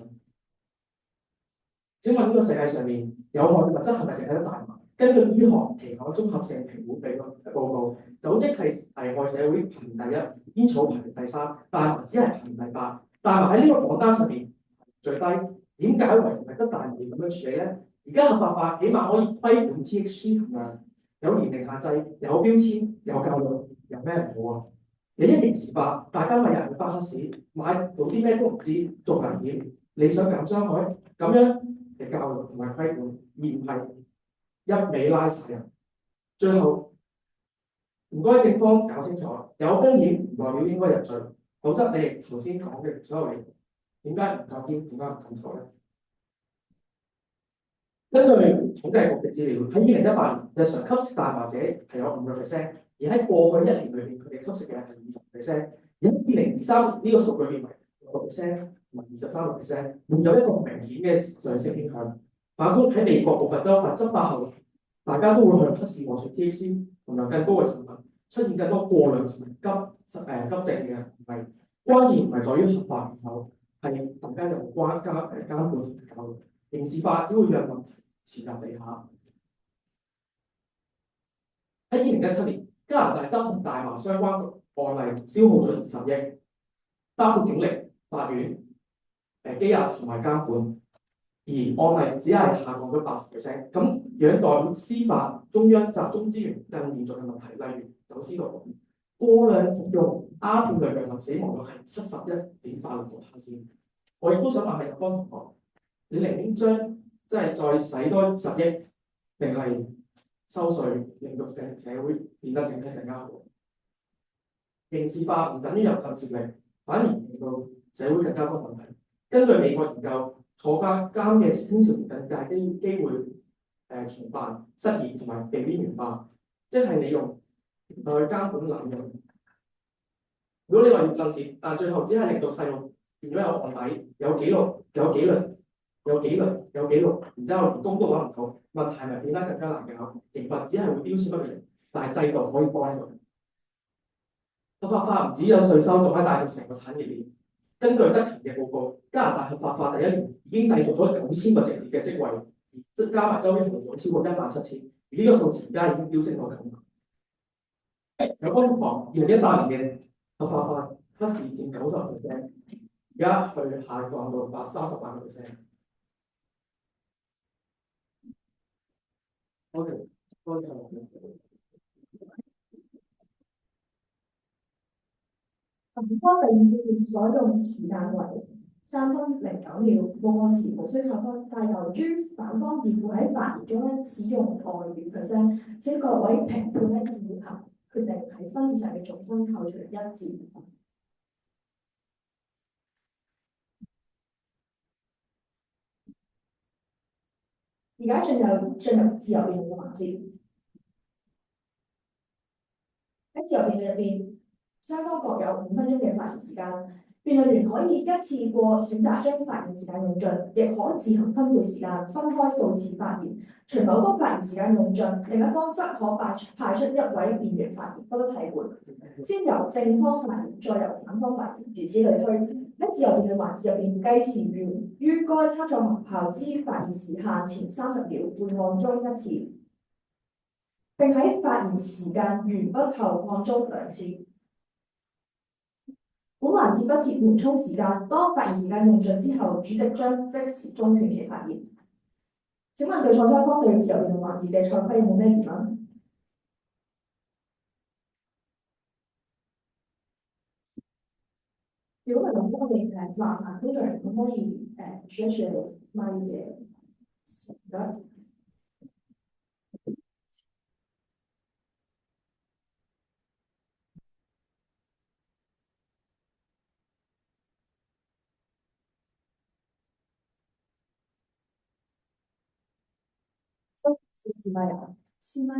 請問呢個世界上面有害嘅物質係咪淨係得大麻？根據醫學期刊綜合性評估俾個報告，酒精係危害社會排名第一，煙草排名第三，大麻只係排名第八。大麻喺呢個榜單上面最低，點解唯獨係得大麻咁樣處理咧？而家合法化，起碼可以規管 THC 同樣，有年齡限制，有標籤，有教育，有咩唔好啊？你一刑事化，大家咪有人去翻黑市，買到啲咩都唔知，做危險，你想減傷害，咁樣嘅教育同埋規管，而唔係一味拉晒人。最後唔該正方搞清楚，有風險唔代表應該入罪，否則你哋頭先講嘅所有嘢，點解唔夠堅？點解唔敢做咧？根據統計局嘅資料，喺2018年，日常吸食大麻者係有5%，而喺過去1年裏邊，佢哋吸食嘅係20%。而喺2023年呢個數據變為6%同埋23%，沒有一個明顯嘅上升傾向。反觀喺美國部分州份執法後，大家都會向黑市獲取 THC 同埋更高嘅成分，出現更多過量同埋急症嘅，唔係關鍵唔係在於合法與否，係大家有關監管同教育，刑事化只會讓問題潛入地下。喺2017年，加拿大執行大麻相關案例消耗咗20億，包括警力、法院、羈押同埋監管，而案例只係下降咗80%。咁樣代表司法中央集中資源更嚴重嘅問題，例如走私毒品、過量服用鴉片類藥物，死亡率係71.86%。我亦都想問下入方同學，你寧願將再使多10億，定係收稅令到社會變得整體更加好？刑事化唔等於有震懾力，反而令到社會更加多問題。根據美國研究，坐監嘅青少年更大機會重犯、失業同埋被邊緣化，即係你用去監管濫用。如果你話要震懾，但最後只係令到細路變咗有案底、有紀錄、有紀錄，然之後連工都揾唔到，問題係咪變得更加難搞？刑罰只係會標籤不明，但係制度可以幫到。合法化唔只有稅收，仲可以帶動成個產業鏈。根據德勤嘅報告，加拿大合法化第1年已經製造咗9000個直接嘅職位，即加埋周邊勞動超過17000，而呢個數字而家已經飆升到咁。有關房2018年嘅合法化黑市佔90%，而家去下降到38%。OK， 多謝。反方第2段所用時間為3分09秒，報告時無需扣分，但由於反方辯護喺發言中使用外語嘅聲，請各位評判自行決定喺分數上嘅總分扣除1至5分。而家進入自由辯論嘅環節。喺自由辯論入邊，雙方各有5分鐘嘅發言時間。辯論員可以一次過選擇將發言時間用盡，亦可自行分配時間，分開數次發言。除某方發言時間用盡，另一方則可派出一位辯員發言，不得替換。先由正方發言，再由反方發言，如此類推。喺自由辯論環節入邊，計時員於該參賽學校之發言時限前30秒會按鐘1次，並喺發言時間完畢後按鐘2次。本環節不設緩衝時間，當發言時間用盡之後，主席將即時中斷其發言。請問對賽雙方對自由辯論環節嘅賽規有冇咩疑問？如果係老師，我哋麻煩工作人員可以處一處理咪嘅時間。試咪啊！試咪。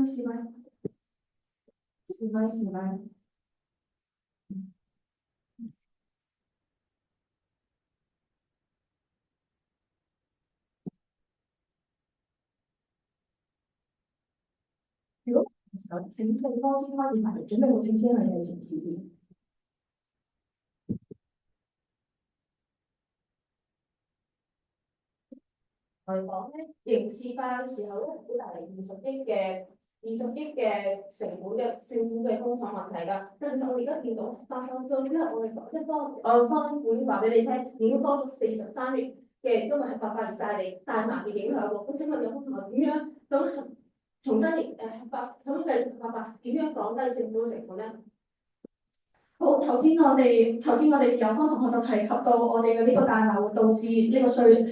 如果請對方先開始發言，準備好請先向你嘅前示點。我哋講咧，刑事化嘅時候咧，會帶嚟20億嘅成本嘅政府嘅公帑問題㗎。但係其實我哋而家見到發放咗之後，我哋方會話俾你聽，已經多咗43億嘅，因為係合法而帶嚟大麻嘅影響喎。咁請問有冇同學點樣咁重新合法咁繼續合法點樣降低政府嘅成本咧？好，頭先我哋有方同學就提及到我哋嘅呢個大麻會導致呢個雖然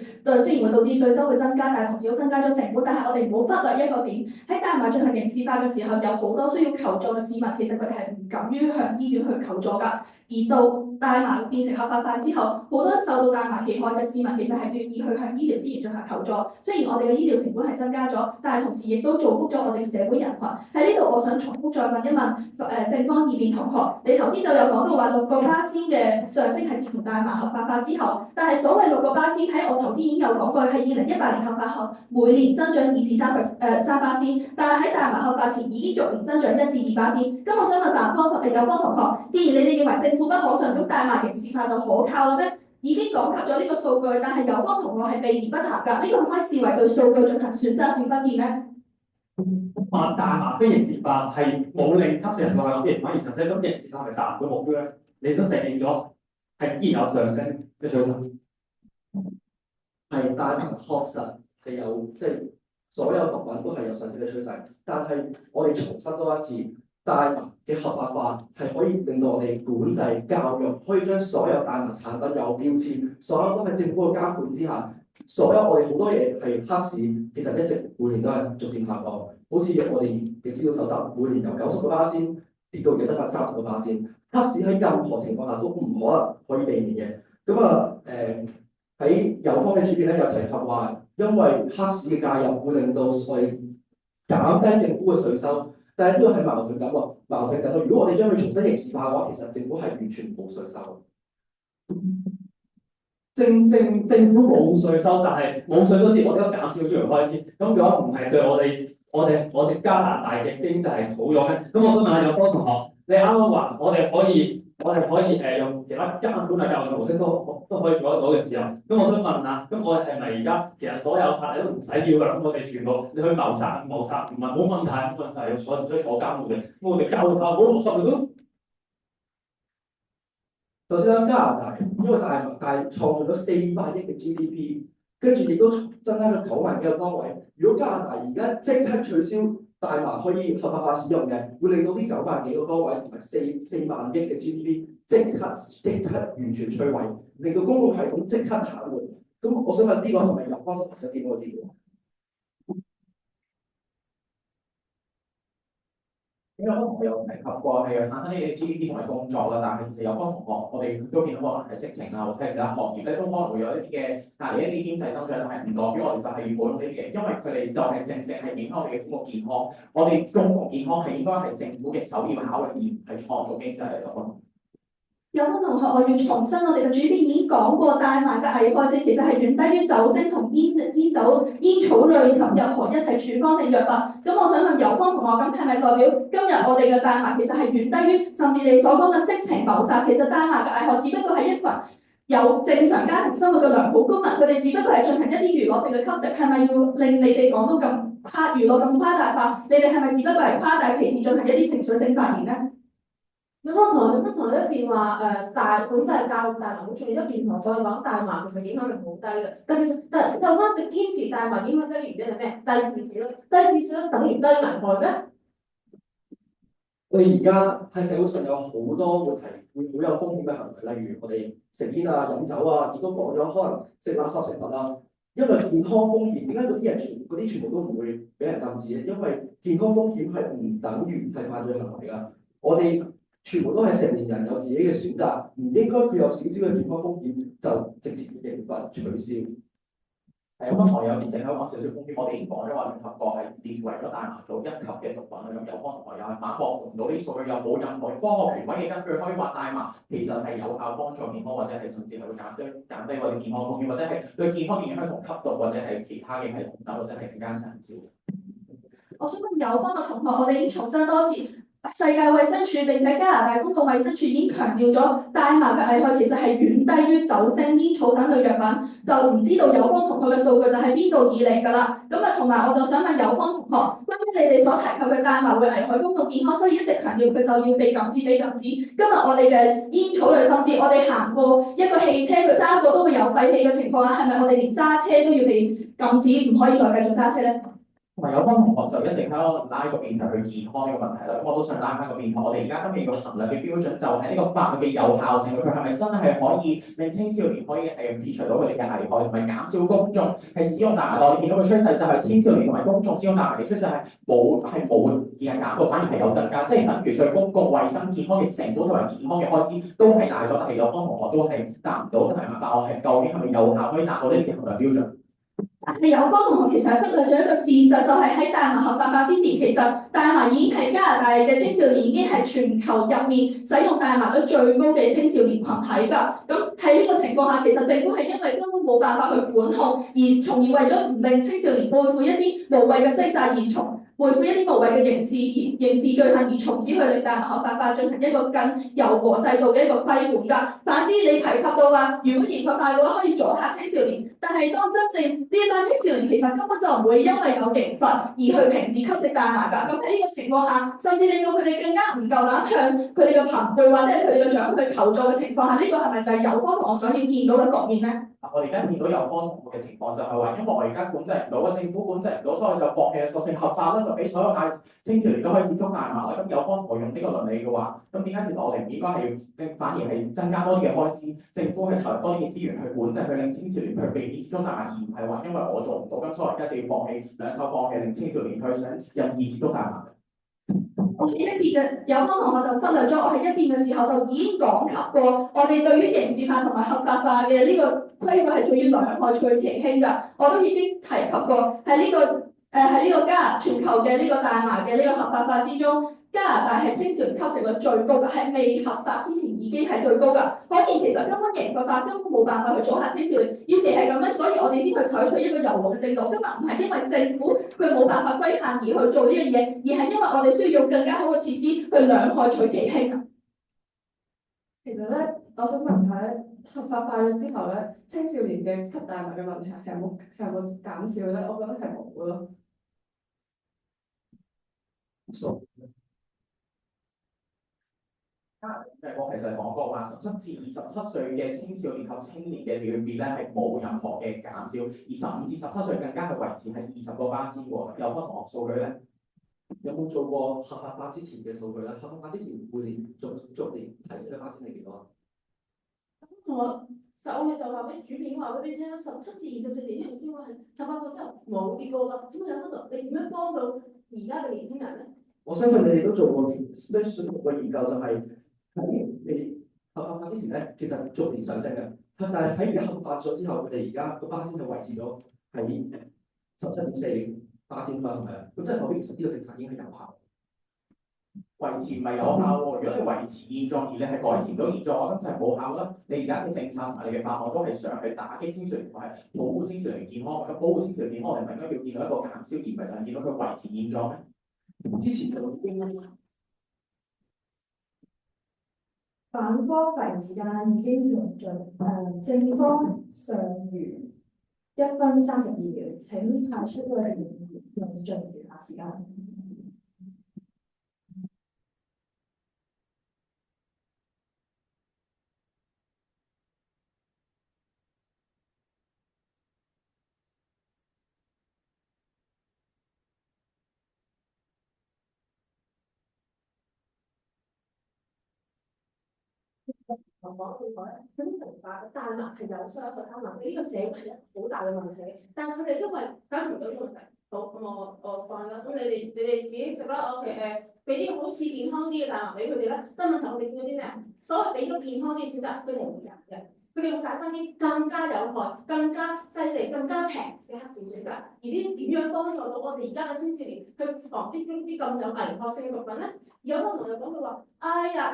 會導致稅收會增加，但係同時都增加咗成本。但係我哋唔好忽略一個點，喺大麻進行刑事化嘅時候，有好多需要求助嘅市民，其實佢哋係唔敢於向醫院去求助㗎。而到大麻變成合法化之後，好多受到大麻危害嘅市民其實係願意去向醫療資源進行求助。雖然我哋嘅醫療成本係增加咗，但係同時亦都造福咗我哋嘅社會人群。喺呢度，我想重複再問一問正方二辯同學，你頭先就有講到話6%嘅上升係自從大麻合法化之後，但係所謂6%喺我頭先已經有講過，係2018年合法後每年增長2至3%，但係喺大麻合法前已經逐年增長1至2%。咁我想問有方同學，既然你哋認為政府不可信，咁大麻刑事化就可靠啦咩？已經講及咗呢個數據，但係有方同學係避而不談㗎，呢個可唔可以視為對數據進行選擇性不義咧？話大麻非刑事化係冇令吸食人數有啲反而上升，咁刑事化係咪達唔到目標咧？你都承認咗係依然有上升嘅趨勢。係大麻確實係有，即係所有毒品都係有上升嘅趨勢，但係我哋重申多一次，大麻嘅合法化係可以令到我哋管制教育，可以將所有大麻產品有標籤，所有都喺政府嘅監管之下。所有我哋好多嘢係黑市，其實一直每年都係逐漸下降。好似我哋嘅資料搜集，每年由90%跌到而家得返30%。黑市喺任何情況下都唔可能可以避免嘅。咁喺有方嘅主編咧有提及話，因為黑市嘅介入會令到我哋減低政府嘅稅收，但係呢個係矛盾緊喎，矛盾緊喎。如果我哋將佢重新刑事化嘅話，其實政府係完全冇稅收。政府冇稅收，但係冇稅收之後，我哋都減少醫療開支。咁如果唔係對我哋加拿大嘅經濟係好咗咧？咁我想問下有方同學，你啱啱話我哋可以用其他監管嘅教育模式都可以做得到嘅時候，咁我想問下，咁我哋係咪而家其實所有法例都唔使要㗎？咁我哋全部你去謀殺唔係冇問題，冇問題，唔使坐監嘅。咁我哋教育下冇60年都。首先啦，加拿大因為大創造咗400億嘅 GDP， 跟住亦都增加咗9萬幾個崗位。如果加拿大而家即刻取消大麻可以合法化使用嘅，會令到呢9萬幾個崗位同埋4萬億嘅 GDP 即刻完全摧毀，令到公共系統即刻癱瘓。咁我想問呢個係咪有方同學想見到嘅嘢？因為我有提及過係有產生呢啲 GDP 同埋工作啦，但係其實有方同學，我哋都見到可能係色情啊或者係其他行業咧，都可能會有一啲嘅帶嚟一啲經濟增長，但係唔代表我哋就係要保護呢啲嘅，因為佢哋就係正係影響我哋嘅公共健康。我哋公共健康係應該係政府嘅首要考慮，而唔係創造經濟嚟嘅。有方同學，我要重申，我哋嘅主編已經講過，大麻嘅危害性其實係遠低於酒精同煙草類及任何一切處方性藥物。咁我想問有方同學，咁係咪代表今日我哋嘅大麻其實係遠低於甚至你所講嘅色情謀殺？其實大麻嘅危害只不過係一群有正常家庭生活嘅良好公民，佢哋只不過係進行一啲娛樂性嘅吸食，係咪要令你哋講到咁娛樂咁誇大化？你哋係咪只不過係誇大其詞進行一啲情緒性發言咧？有方同學一邊話本質係教育大麻好重要，一邊同我哋講大麻其實影響力好低嘅。但有方直堅持大麻影響低嘅原因係咩？低至少都等於低危害咩？我哋而家喺社會上有好多會好有風險嘅行為，例如我哋食煙啊、飲酒啊，亦都講咗可能食垃圾食物啦。因為健康風險，點解嗰啲全部都唔會俾人禁止咧？因為健康風險係唔等於係犯罪行為㗎。我哋全部都係成年人有自己嘅選擇，唔應該佢有少少嘅健康風險就直接刑罰取消。係剛才有邊淨係講少少風險，我哋已經講咗話聯合國係列為咗大麻到1級嘅毒品啦。咁有方同學又係反駁唔到呢啲數據，又冇任何科學權威嘅根據可以話大麻其實係有效幫助健康，或者係甚至係會減低我哋健康風險，或者係對健康影響同吸毒或者係其他嘅系統等，或者係更加殘少。我想問有方嘅同學，我哋已經重申多次。世界衛生署並且加拿大公共衛生署已經強調咗，大麻嘅危害其實係遠低低於酒精、煙草等類藥品，就唔知道有方同學嘅數據就喺邊度而嚟㗎啦。咁啊，同埋我就想問有方同學，關於你哋所提及嘅大麻會危害公共健康，所以一直強調佢就要被禁止、被禁止。今日我哋嘅煙草類，甚至我哋行過一個汽車，佢揸過都會有廢氣嘅情況下，係咪我哋連揸車都要被禁止，唔可以再繼續揸車咧？同埋有班同學就一直喺度拉個辯題去健康呢個問題啦，咁我都想拉翻個辯題。我哋而家今日要衡量嘅標準就係呢個法律嘅有效性，佢係咪真係可以令青少年可以撇除到佢哋嘅危害，同埋減少公眾係使用大麻。我哋見到個趨勢就係青少年同埋公眾使用大麻嘅趨勢係冇減到，反而係有增加，即係等於對公共衞生健康嘅成本同埋健康嘅開支都係大咗，但係有班同學都係達唔到大麻法案係究竟係咪有效可以達到呢啲衡量標準？但係有方同學其實係忽略咗一個事實，就係喺大麻合法化之前，其實大麻已經係加拿大嘅青少年已經係全球入面使用大麻率最高嘅青少年群體㗎。咁喺呢個情況下，其實政府係因為根本冇辦法去管控，而從而為咗唔令青少年背負一啲無謂嘅職責而背負一啲無謂嘅刑事罪行，而從此去令大麻合法化進行一個更柔和制度嘅一個規管㗎。反之，你提及到話，如果嚴罰化嘅話，可以阻嚇青少年，但係當真正呢一班青少年其實根本就唔會因為有刑罰而去停止吸食大麻㗎。咁喺呢個情況下，甚至令到佢哋更加唔夠膽向佢哋嘅朋輩或者係佢哋嘅長輩求助嘅情況下，呢個係咪就係有方同學想要見到嘅局面咧？我哋而家見到有方同學嘅情況就係話，因為我而家管制唔到，政府管制唔到，所以就放棄索性合法啦，就俾所有青少年都可以接觸大麻啦。咁有方同學用呢個倫理嘅話，咁點解其實我哋唔應該係反而係增加多啲嘅開支，政府去投入多啲嘅資源去管制，去令青少年去避免接觸大麻，而唔係話因為我做唔到，咁所以而家就要放棄兩手放棄，令青少年去想任意接觸大麻。我喺一邊嘅有方同學就忽略咗，我喺一邊嘅時候就已經講及過，我哋對於刑事化同埋合法化嘅呢個規劃係在於兩害取其輕㗎。我都已經提及過喺呢個加拿大全球嘅呢個大麻嘅呢個合法化之中，加拿大係青少年吸食率最高㗎，喺未合法之前已經係最高㗎。可見其實根本刑法根本冇辦法去阻嚇青少年，與其係咁樣，所以我哋先去採取一個柔和嘅制度。今日唔係因為政府佢冇辦法規限而去做呢樣嘢，而係因為我哋需要用更加好嘅設施去兩害取其輕啊。其實咧，我想問下咧，合法化咗之後咧，青少年嘅吸大麻嘅問題係有冇減少咧？我覺得係冇嘅咯。我其實講過話，17至27歲嘅青少年及青年嘅尿別咧係冇任何嘅減少，15至17歲更加係維持喺20%喎。有不同學數據咧，有冇做過合法化之前嘅數據咧？合法化之前每年逐年提升嘅巴仙係幾多啊？同我就話俾主編話俾你聽，17至24年輕人先話係合法化之後冇跌過㗎。咁有乜度？你點樣幫到而家嘅年輕人咧？我相信你哋都做過研究，就係喺你合法化之前咧，其實逐年上升嘅，但係喺而家合法化咗之後，佢哋而家個巴仙就維持咗喺17.4%嘛，係咪啊？咁即係代表其實呢個政策已經係有效。維持唔係有效喎，如果你維持現狀而你係改善到現狀，我覺得就係冇效啦。你而家嘅政策同埋你嘅法案都係想去打擊青少年同埋保護青少年健康，咁保護青少年健康，我哋唔係應該要見到一個減少，而唔係就係見到佢維持現狀咩？之前就已經反方發言時間已經用盡，正方尚餘1分32秒，請派出嗰位議員用盡餘下時間。我講佢講咧，佢都明白大麻係有傷害他人，呢個社會係一個好大嘅問題。但係佢哋因為解決唔到呢個問題，好咁我放啦。咁你哋自己食啦。我俾啲好似健康啲嘅大麻俾佢哋咧。但問題我哋見到啲咩？所謂俾咗健康啲嘅選擇，佢哋唔會揀嘅。佢哋會揀翻啲更加有害、更加犀利、更加平嘅黑市選擇。而啲點樣幫助到我哋而家嘅青少年去防止呢啲咁有危害性嘅毒品咧？有個同學講到話：哎呀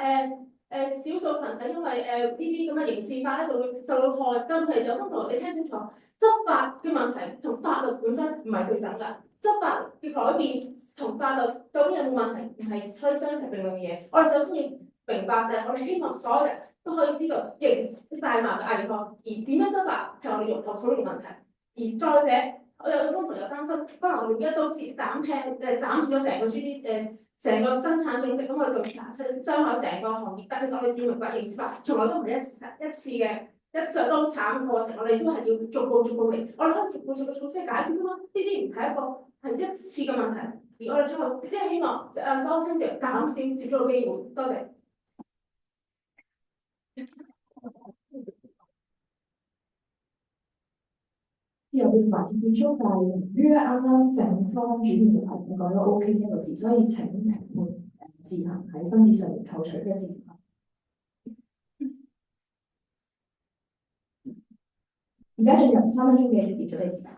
少數群體因為呢啲咁嘅刑事法咧就會受到害，但係有個同學你聽清楚，執法嘅問題同法律本身唔係對等㗎。執法嘅改變同法律究竟有冇問題，唔係可以相提並論嘅嘢。我哋首先要明白就係我哋希望所有人都可以知道大麻嘅危害，而點樣執法係我哋用途討論嘅問題。而再者，我有工同有擔心，可能我哋一刀切斬斷咗成個 成個生產總值，咁我哋就傷害成個行業。但其實我哋要明白刑事法從來都唔係一次嘅一著刀斬嘅過程，我哋都係要逐步嚟，我哋可以逐步措施解決㗎嘛。呢啲唔係一次嘅問題，而我哋最後即係希望所有青少年減少接觸嘅機會。多謝。自由辯論結束，但係由於啱啱正方主辯嘅題目講咗 OK 一個字，所以請評判自行喺分子上面扣除一字。而家進入3分鐘嘅預備準備時間。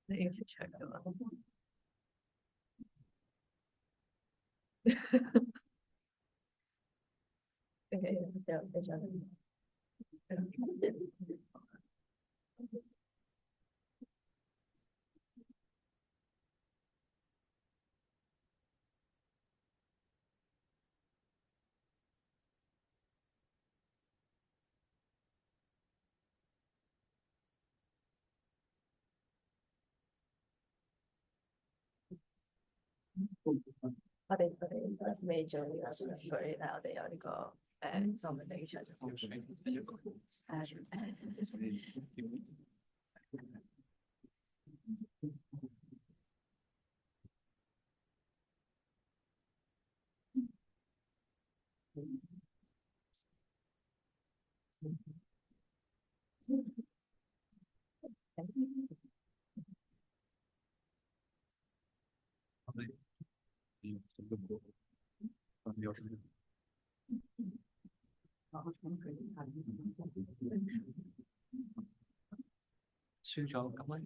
你要出場㗎嘛？OK，就我哋未做呢個選舉，但係我哋有呢個nomination。輸咗咁樣。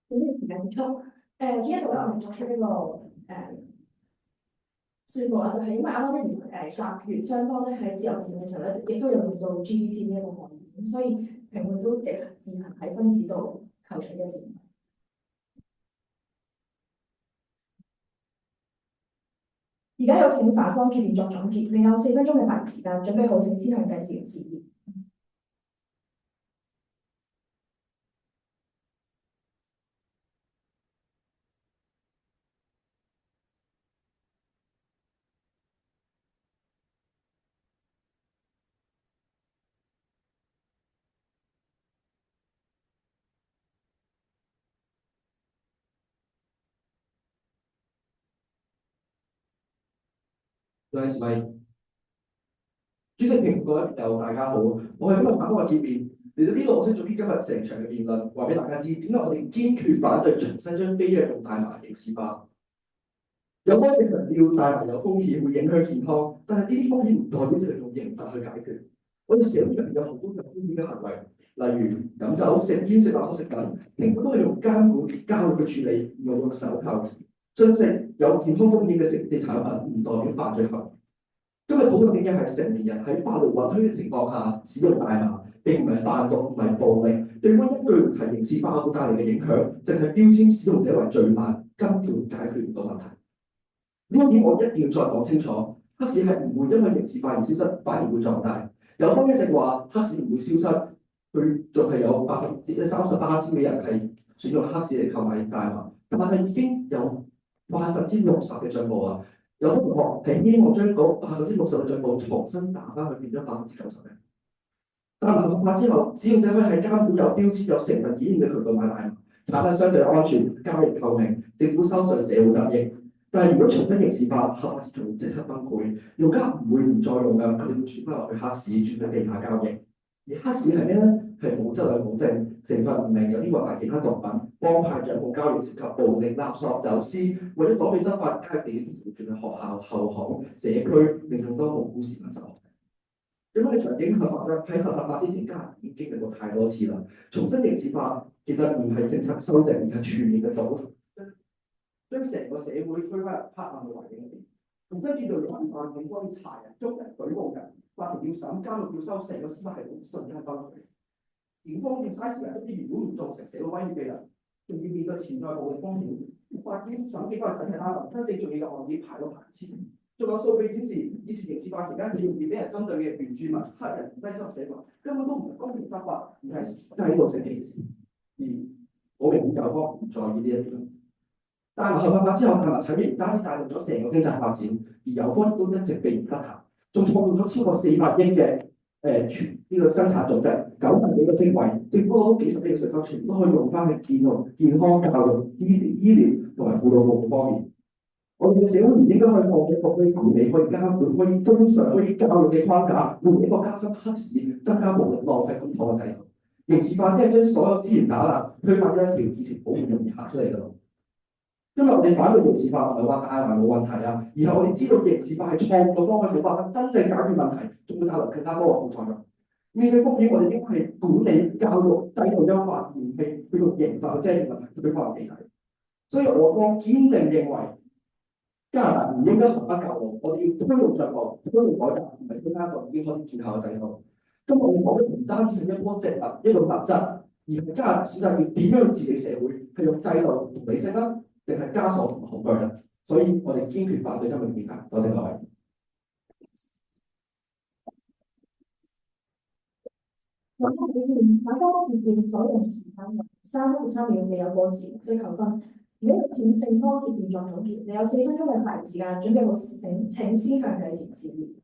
呢段時間結束，呢一度咧，我哋作出呢個宣佈啦，就係因為啱啱咧，集團雙方咧喺自由辯論嘅時候咧，亦都有用到 GDP 呢一個概念，咁所以評判都自行喺分子度扣除一字。而家有請反方結辯作總結，你有4分鐘嘅發言時間，準備好請先向計時員示意。兩位主席評各位朋友大家好，我係今日反方嘅結辯。嚟到呢度，我想總結今日成場嘅辯論，話俾大家知點解我哋堅決反對重新將非藥用大麻刑事化。有方正強調大麻有風險，會影響健康，但係呢啲風險唔代表就係用刑罰去解決。我哋社會入邊有好多有風險嘅行為，例如飲酒、食煙、食垃圾食品，政府都係用監管、教育去處理，唔係用手扣。進食有健康風險嘅食嘅產品，唔代表犯罪行為。今日討論嘅係成年人喺法律允許嘅情況下使用大麻，並唔係販毒，唔係暴力，對方一句唔提刑事化會帶嚟嘅影響，淨係標籤使用者為罪犯，根本解決唔到問題。呢一點我一定要再講清楚，黑市係唔會因為刑事化而消失，反而會壯大。有方一直話黑市唔會消失，佢仲係有38%嘅人係選用黑市嚟購買大麻，但係已經有60%嘅進步啊！有同學係希望將嗰60%嘅進步重新打翻去變咗90%嘅。大麻合法之後，使用者可以喺監管有標籤、有成分檢驗嘅渠道買大麻，產品相對安全、交易透明，政府收稅，社會得益。但係如果重新刑事化，合法市場會即刻崩潰，用家唔會唔再用㗎，佢哋會轉翻落去黑市，轉去地下交易。而黑市係咩咧？係冇質量保證，成分唔明，有啲混埋其他毒品，幫派帳戶交易涉及暴力、勒索、走私，為咗躲避執法，加地轉去學校、後巷、社區，令更多無辜市民受害。咁樣嘅場景合法喺合法化之前，加拿大已經經歷過太多次啦。重新刑事化其實唔係政策修正，而係全面嘅倒退，將成個社會推翻入黑暗嘅環境入邊。重新建造有案警方要查人、捉人、舉報人，法庭要審、監獄要收，成個司法系統瞬間崩潰。警方要嘥時間捉啲原本唔造成社會威脅嘅人，仲要面對潛在暴力風險。法院審幾個審題啦，真正重要嘅案件排到排前。仲有數據顯示，以前刑事化期間最容易俾人針對嘅原住民、黑人、低收入社群，根本都唔係公平執法，而係制度性歧視。而我明顯有方唔在意呢一點。大麻合法化之後，大麻產業唔單止帶動咗成個經濟發展，而有方亦都一直避而不談，仲創造咗超過400億嘅全呢個生產總值，9萬幾個職位，政府攞到幾十億嘅稅收，全部都可以用翻去健康教育、醫療同埋輔導服務方面。我哋嘅社會唔應該可以放棄一個可以管理、可以監管、可以封鎖、可以教育嘅框架，換一個加深黑市、增加暴力、浪費公帑嘅制度。刑事化即係將所有資源打爛，推翻咗一條以前保護容易行出嚟嘅路。因為我哋反對刑事化，唔係話大麻冇問題啊，而係我哋知道刑事化係錯誤嘅方向，冇辦法真正解決問題，仲會帶來更加多嘅副作用。面對風險，我哋應該係管理、教育、制度優化，而唔係去用刑法去遮住問題，去化為其體。所以我堅定認為，加拿大唔應該行翻舊路，我哋要推動進步、推動改革，唔係推翻一個已經開始轉後嘅制度。今日我哋講嘅唔單止係一樖植物、一個物質，而係加拿大選擇要點樣治理社會，係用制度同理性啦，定係枷鎖同恐懼咧？所以我哋堅決反對今日嘅議題。多謝各位。大家意見所用時間33秒，未有過時，無需扣分。如果有請正方結辯作總結，你有4分鐘嘅發言時間，準備好請先向計時示意。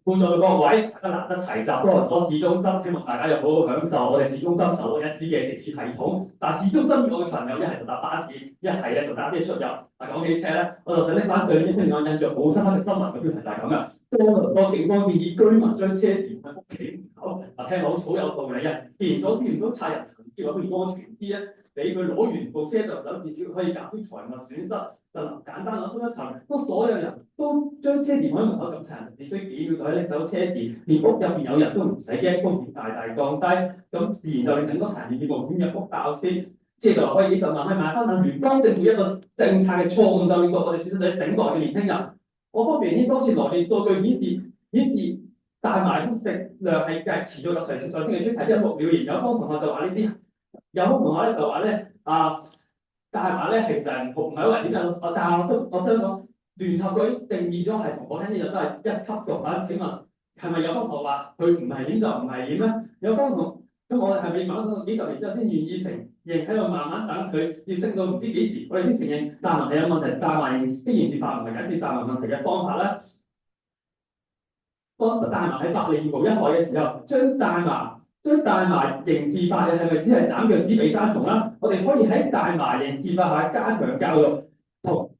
觀眾各位，大家難得齊集，多倫多市中心，希望大家有好好享受。我哋市中心首屈一指嘅地鐵系統，但市中心以外嘅朋友一係就搭巴士，一係咧就搭啲出入。講起車咧，我就想拎翻上一篇我印象好深刻嘅新聞嘅標題就係咁嘅。多倫多警方建議居民將車匙喺屋企門口，聽落好有道理啊！既然阻止唔到賊人，結果不如安全啲咧，俾佢攞完部車就走，至少可以減少財物損失。就簡單攞出一層，當所有人都將車匙放喺門口咁，賊人只需幾秒就可以拎走車匙，連屋入邊有人都唔使驚，風險大大降低，咁自然就令更多賊人願意冒險入屋爆先，車就可以幾十萬去買翻。但聯邦政府一個政策嘅錯誤，就令到我哋損失咗整代嘅年輕人。我方面已經多次來電數據顯示大麻食量係持續落上升嘅趨勢，一目了然。有方同學就話呢啲，有方同學咧就話咧大麻咧其實唔係好危險嘅，但係我想講聯合國定義咗係同我聽呢就都係一級毒品。請問係咪有方同學話佢唔危險就唔危險咧？有方同咁我哋係咪慢慢幾十年之後先願意承認，喺度慢慢等佢要升到唔知幾時，我哋先承認大麻係有問題，大麻刑事法唔係解決大麻問題嘅方法咧？當大麻喺百利而無一害嘅時候，將大麻將大麻刑事法嘅係咪只係斬腳趾避沙蟲啦？我哋可以喺大麻刑事法下加強教育，同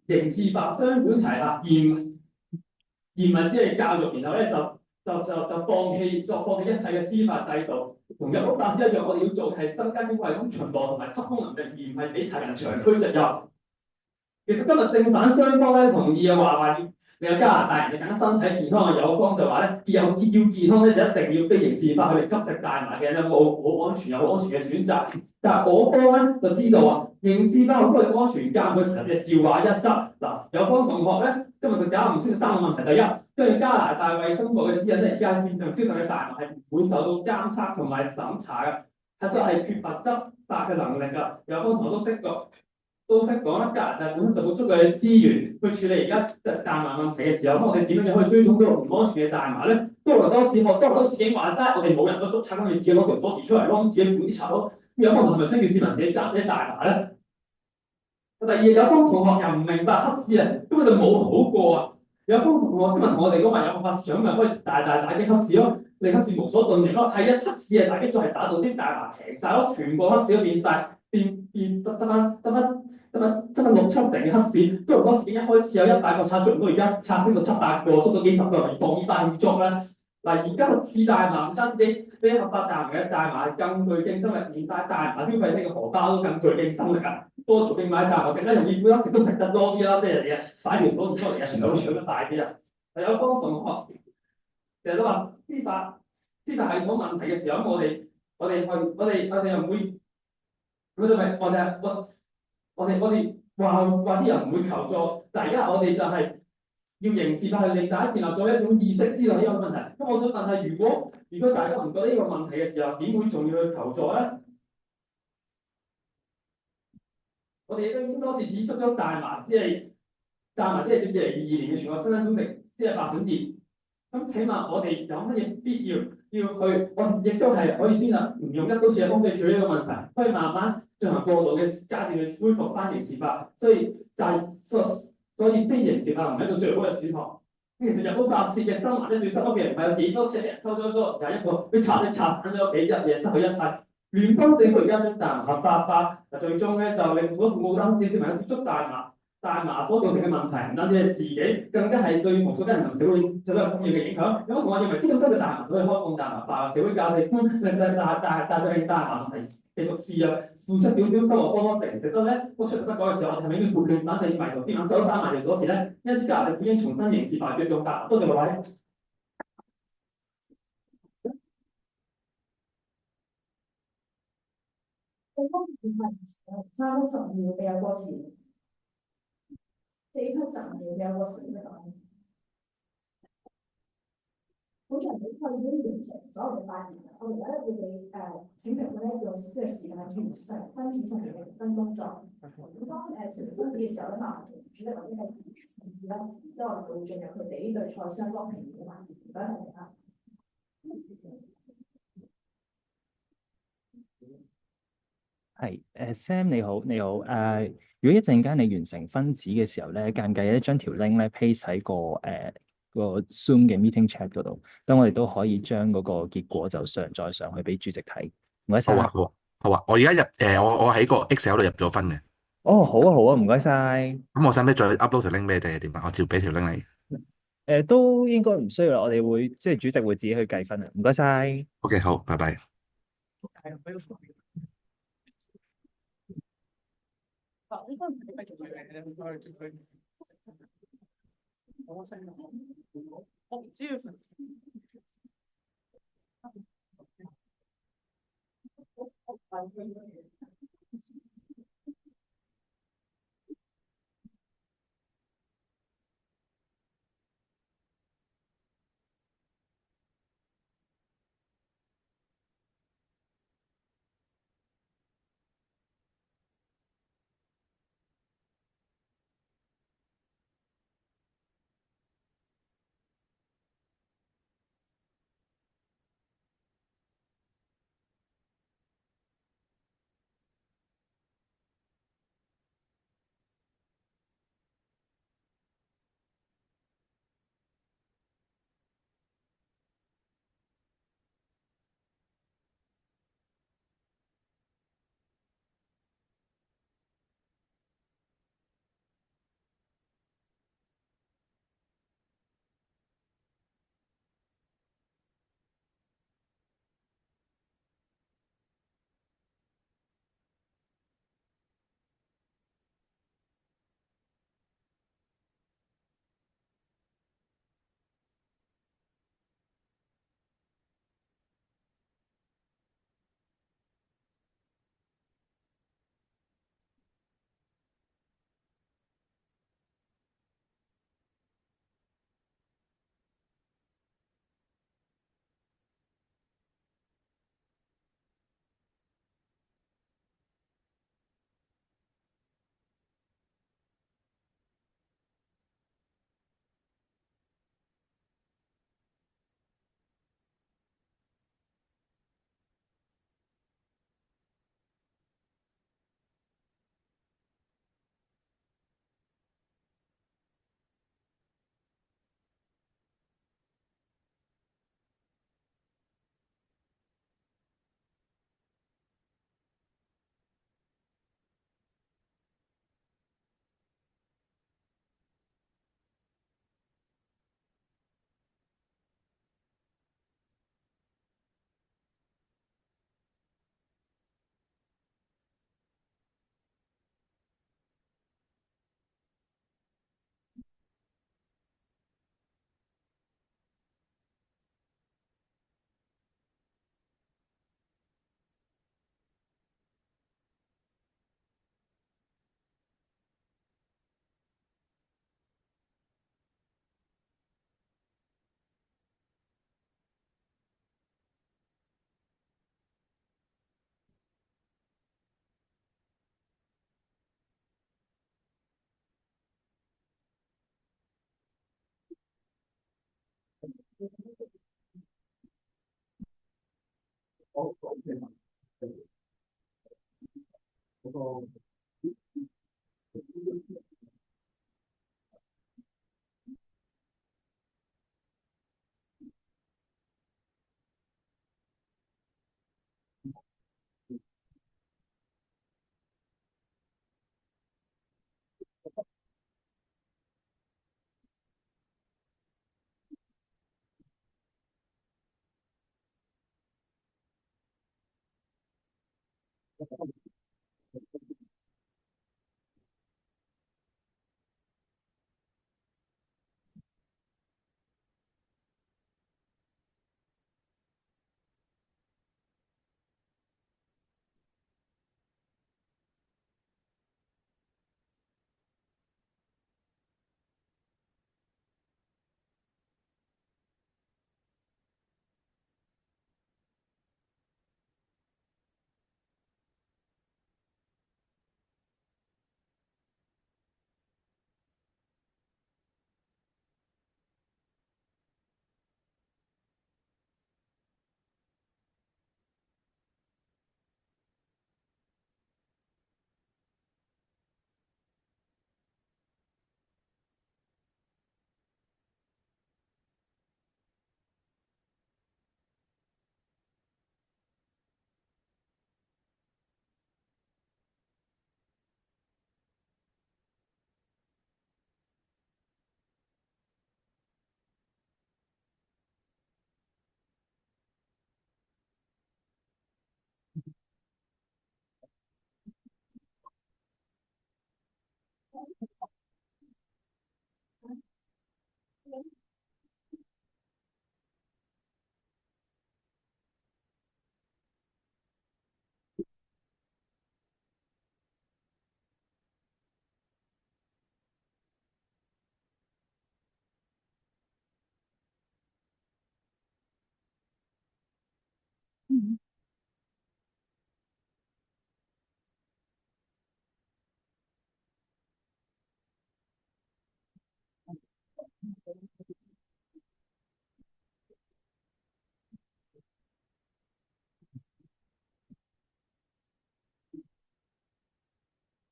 刑事法雙管齊下，而唔係只係教育，然後咧就放棄一切嘅司法制度。同入屋法師一樣，我哋要做嘅係增加啲圍攻巡邏同埋緝兇能力，而唔係俾賊人長驅直入。其實今日正反雙方咧同意嘅話你有加拿大人嘅更加身體健康嘅有方就話咧，要健康咧就一定要非刑事化，佢哋吸食大麻嘅有冇好安全有好安全嘅選擇。但係我方咧就知道啊，刑事化所謂安全監佢其實係笑話一則。嗱，有方同學咧今日就搞唔清楚三個問題。第一，根據加拿大衛生部嘅指引咧，而家線上銷售嘅大麻係唔會受到監測同埋審查嘅，係實係缺乏執法嘅能力㗎。有方同學都識講啦，加拿大本身就冇足夠嘅資源去處理而家大麻問題嘅時候，咁我哋點樣可以追蹤到唔安全嘅大麻咧？多倫多市警話齋，我哋冇人去捉賊，咁你自己攞條鎖匙出嚟咯，自己管啲賊咯。咁有方同學係咪需要市民自己揸起大麻咧？第二，有方同學又唔明白黑市啊，根本就冇好過啊！有方同學今日同我哋講話有個法市長咪可以大打擊黑市咯，令黑市無所遁形咯。係啊，黑市係打擊咗係打到啲大麻平晒咯，全部黑市都變晒，變得翻6、7成嘅黑市。多倫多市警一開始有100個賊捉唔到，而家賊升到700個，捉到幾十個人放依班去捉啦。嗱，而家試大麻唔單止比合法大麻嘅大麻更具競爭力，連帶大麻消費者嘅荷包都更具競爭力啊！多途徑買大麻更加容易負擔，食都食得多啲啦，即係人哋擺條鎖匙出嚟啊，全部搶得大啲啊！有幫同學成日都話司法系統問題嘅時候，咁我哋又唔會，我哋話啲人唔會求助，但係而家我哋就係要刑事化去令大家建立咗一種意識，知道呢個問題。咁我想問係，如果大家唔覺得呢個問題嘅時候，點會仲要去求助咧？我哋亦都已經多次指出咗大麻只係佔2022年嘅全國新增總值，即係2%。咁請問我哋有乜嘢必要去？我亦都係可以先啦，唔用一刀切嘅方式處理呢個問題，可以慢慢進行過渡嘅階段去恢復翻刑事法。所以非刑事法唔係一個最好嘅選項。其實入屋爆竊嘅新聞咧，最深刻嘅人唔係有幾多次俾人偷咗廿一個，佢拆散咗屋企，一夜失去一切。聯邦政府而家將大麻合法化，最終咧就令到父母擔小朋友接觸大麻所造成嘅問題，唔單止係自己，更加係對無數家人同社會造成負面嘅影響。有同學認為呢種根據大麻所以開放大麻化，社會價值觀令大麻問題繼續肆虐，付出少少生活方方值唔值得咧？當出嚟不改嘅時候，我哋係咪應該撥亂反正迷途知馬，手打埋條鎖匙咧？因此，加拿大已經重新刑事化咗大麻。多謝各位。372秒比較多時，472秒比較多時咁樣。好長時間已經完成所有嘅發言啦，我而家咧會俾請評委咧用少少嘅時間去完成分子上面嘅評分工作。咁當完成分子嘅時候咧，麻煩主席或者係同事啦，之後我哋就會進入佢哋呢對賽相當評議嘅環節。唔該曬大家。係，Sam 你好，如果一陣間你完成分子嘅時候咧，介唔介意咧將條 link 咧 paste 喺個 Zoom 嘅 meeting chat 嗰度，等我哋都可以將嗰個結果就上載上去俾主席睇。唔該晒。好啊，我而家我喺個 Excel 度入咗分嘅。哦，好啊，唔該晒。咁我使唔使再 upload 條 link 俾你哋點啊？我照俾條 link 你。都應該唔需要啦，我哋會即係主席會自己去計分啊。唔該晒。OK， 好，拜拜。我唔知要。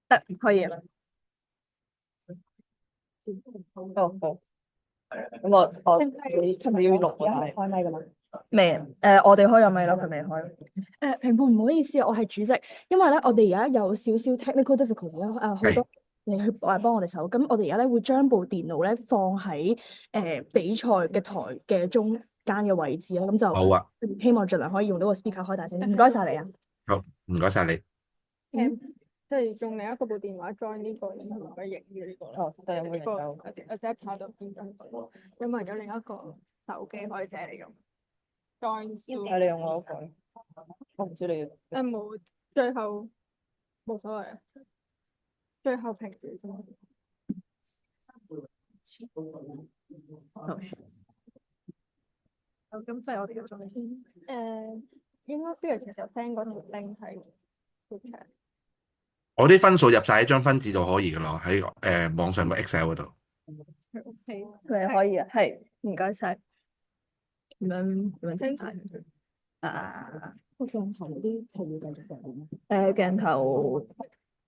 得可以啊。哦好，咁你係咪要錄啊？開麥噶嘛？未我哋開咗咪咯，佢未開。評判唔好意思，我係主席，因為咧我哋而家有少少 technical difficulty 啦，好多你去幫我哋手，咁我哋而家咧會將部電腦咧放喺比賽嘅台嘅中間嘅位置啦，咁就好啊，希望盡量可以用到個 speaker 開大聲，唔該晒你啊。好，唔該晒你。即係用另一個部電話 join 呢個，然後佢影嘅呢個咯。哦，但有冇人有？ adapter 度變咗佢，因為有另一個手機可以借嚟用。join 係你用我嗰個，我唔知你要。冇，最後冇所謂啊，最後評語啫嘛。咁即係我哋嘅重點。應該邊個其實 send 嗰條 link 係 group chat。我啲分數入晒喺張分紙度可以噶咯，喺網上個 Excel 嗰度。OK，佢可以啊，係唔該晒。點樣整排啊？個鏡頭嗰啲係要繼續嘅。鏡頭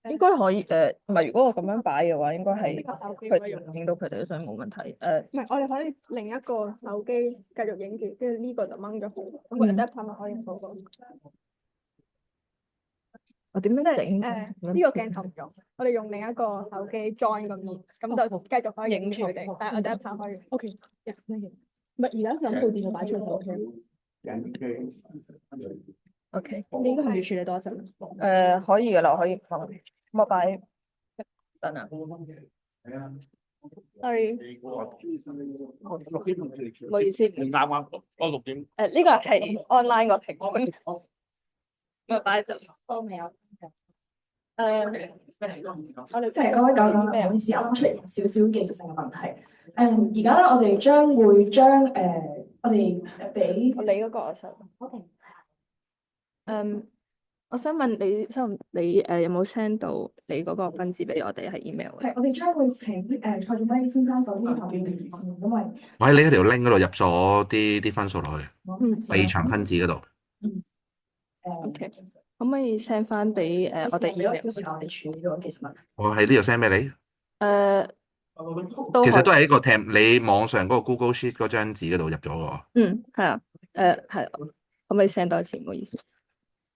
應該可以唔係，如果我咁樣擺嘅話，應該係佢影到佢哋，所以冇問題。唔係，我哋可以另一個手機繼續影住，跟住呢個就掹咗佢，咁個 adapter 咪可以嗰個。我點樣整？呢個鏡頭唔用，我哋用另一個手機 join 個面，咁就繼續可以影住佢哋，但係 adapter 可以。OK，唔係而家就部電腦擺出嚟 OK。OK，你應該係要處理多一陣。可以噶啦，可以放。我擺等啊。係。唔好意思。啱啱我6點。呢個係 online 個評判。咪擺喺度。都未有。我哋即係各位教授，唔好意思，啱啱出嚟少少技術性嘅問題。而家咧，我哋將會將我哋俾你嗰個我收。我想問你有冇 send 到你嗰個分紙俾我哋喺 email？ 係，我哋將會請蔡仲威先生首先投俾你先，因為我喺你嗰條 link 嗰度入咗啲分數落去，第二場分紙嗰度。OK，可唔可以 send 翻俾我哋 email？到時候我哋處理咗技術問題。我喺呢度 send 俾你。誒，都可以其實都係一個 tab，你網上嗰個 Google Sheet 嗰張紙嗰度入咗喎。係啊，係，可唔可以 send 多一次？唔好意思。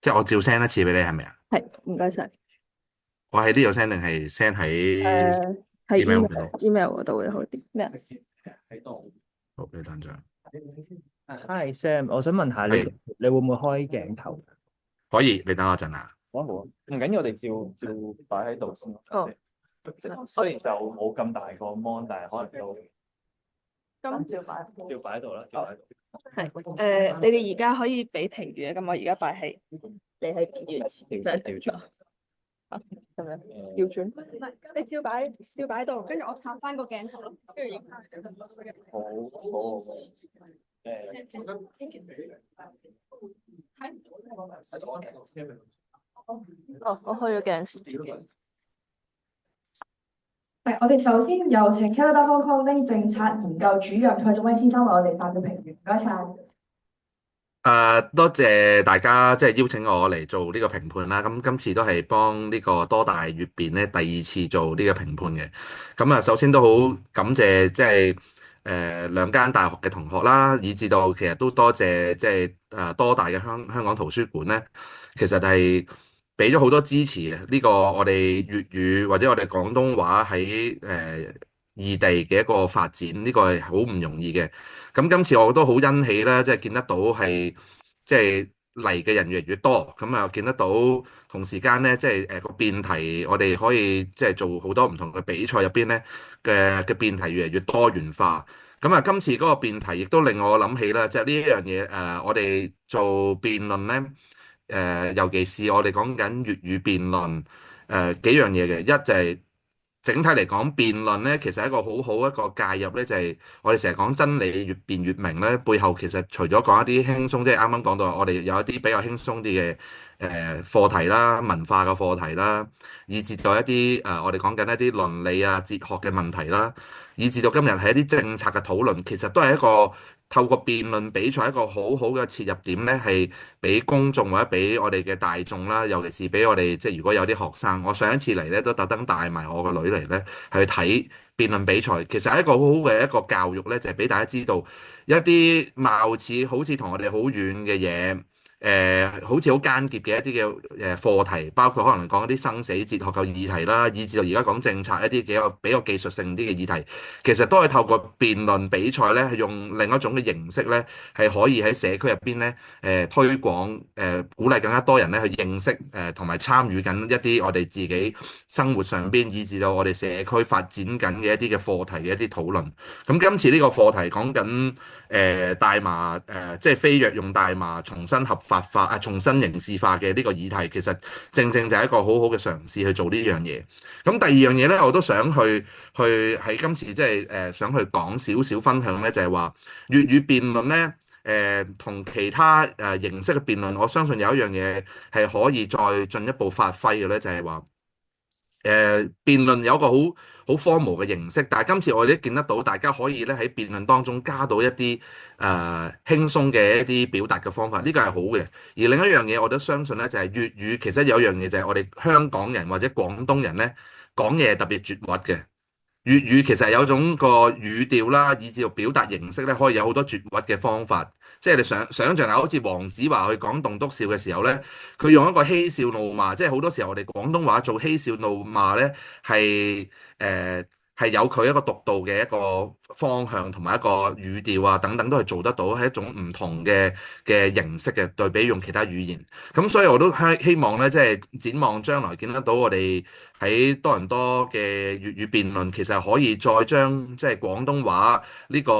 即係我照 send 一次俾你，係咪啊？係，唔該晒。我喺呢度 send 定係 send 喺喺 email 嗰度？ email 嗰度會好啲。咩啊？喺度。好，你等陣。Hi Sam，我想問下你，係你會唔會開鏡頭？可以，你等我陣啊。好啊好啊，唔緊要，我哋照擺喺度先咯。哦即雖然就冇咁大個 mon，但係可能都咁照擺喺度啦，照擺喺度。係你哋而家可以俾評語啊，咁我而家擺喺你喺評語前調轉咁樣調轉，唔係你照擺喺度，跟住我插翻個鏡頭咯，跟住影翻就得。好好好。哦，我開咗鏡。我哋首先有請 Canada Hong Kong Link 政策研究主任蔡祖威先生為我哋發表評語，唔該晒。多謝大家即係邀請我嚟做呢個評判啦。咁今次都係幫呢個多大閱辯咧第二次做呢個評判嘅。咁啊，首先都好感謝即係兩間大學嘅同學啦，以至到其實都多謝即係多大嘅香港圖書館咧，其實係俾咗好多支持嘅。呢個我哋粵語或者我哋廣東話喺異地嘅一個發展，呢個係好唔容易嘅。咁今次我都好欣喜啦，即係見得到係即係嚟嘅人越嚟越多，咁啊見得到同時間咧，即係個辯題，我哋可以即係做好多唔同嘅比賽入邊咧嘅辯題越嚟越多元化。咁啊，今次嗰個辯題亦都令我諗起啦，即係呢一樣嘢我哋做辯論咧尤其是我哋講緊粵語辯論幾樣嘢嘅，一就係整體嚟講，辯論咧其實係一個好好一個介入咧，就係我哋成日講真理越辯越明咧，背後其實除咗講一啲輕鬆，即係啱啱講到我哋有一啲比較輕鬆啲嘅課題啦、文化嘅課題啦，以至到一啲我哋講緊一啲倫理啊、哲學嘅問題啦，以至到今日係一啲政策嘅討論，其實都係一個透過辯論比賽一個好好嘅切入點咧，係俾公眾或者俾我哋嘅大眾啦，尤其是俾我哋即係如果有啲學生，我上一次嚟咧都特登帶埋我個女嚟咧去睇辯論比賽，其實係一個好好嘅一個教育咧，就係俾大家知道一啲貌似好似同我哋好遠嘅嘢。好似好間接嘅一啲嘅課題，包括可能講一啲生死哲學嘅議題啦，以至到而家講政策一啲比較技術性啲嘅議題，其實都係透過辯論比賽咧，係用另一種嘅形式咧，係可以喺社區入邊咧推廣鼓勵更加多人咧去認識同埋參與緊一啲我哋自己生活上邊，以至到我哋社區發展緊嘅一啲嘅課題嘅一啲討論。咁今次呢個課題講緊大麻即係非藥用大麻重新合法化重新刑事化嘅呢個議題，其實正正就係一個好好嘅嘗試去做呢樣嘢。咁第二樣嘢咧，我都想去喺今次即係想去講少少分享咧，就係話粵語辯論咧同其他形式嘅辯論，我相信有一樣嘢係可以再進一步發揮嘅咧，就係話辯論有一個好荒謬嘅形式，但係今次我哋都見得到，大家可以咧喺辯論當中加到一啲輕鬆嘅一啲表達嘅方法，呢個係好嘅。而另一樣嘢，我都相信咧，就係粵語其實有一樣嘢就係我哋香港人或者廣東人咧講嘢特別絕核嘅。粵語其實有種個語調啦，以至到表達形式咧，可以有好多絕核嘅方法。即係你想象下，好似黃子華去講棟篤笑嘅時候咧，佢用一個嬉笑怒罵，即係好多時候我哋廣東話做嬉笑怒罵咧，係有佢一個獨到嘅一個方向同埋一個語調啊等等都係做得到，係一種唔同嘅形式嘅對比用其他語言。咁所以我都希望咧，即係展望將來見得到我哋喺多倫多嘅粵語辯論，其實可以再將即係廣東話呢個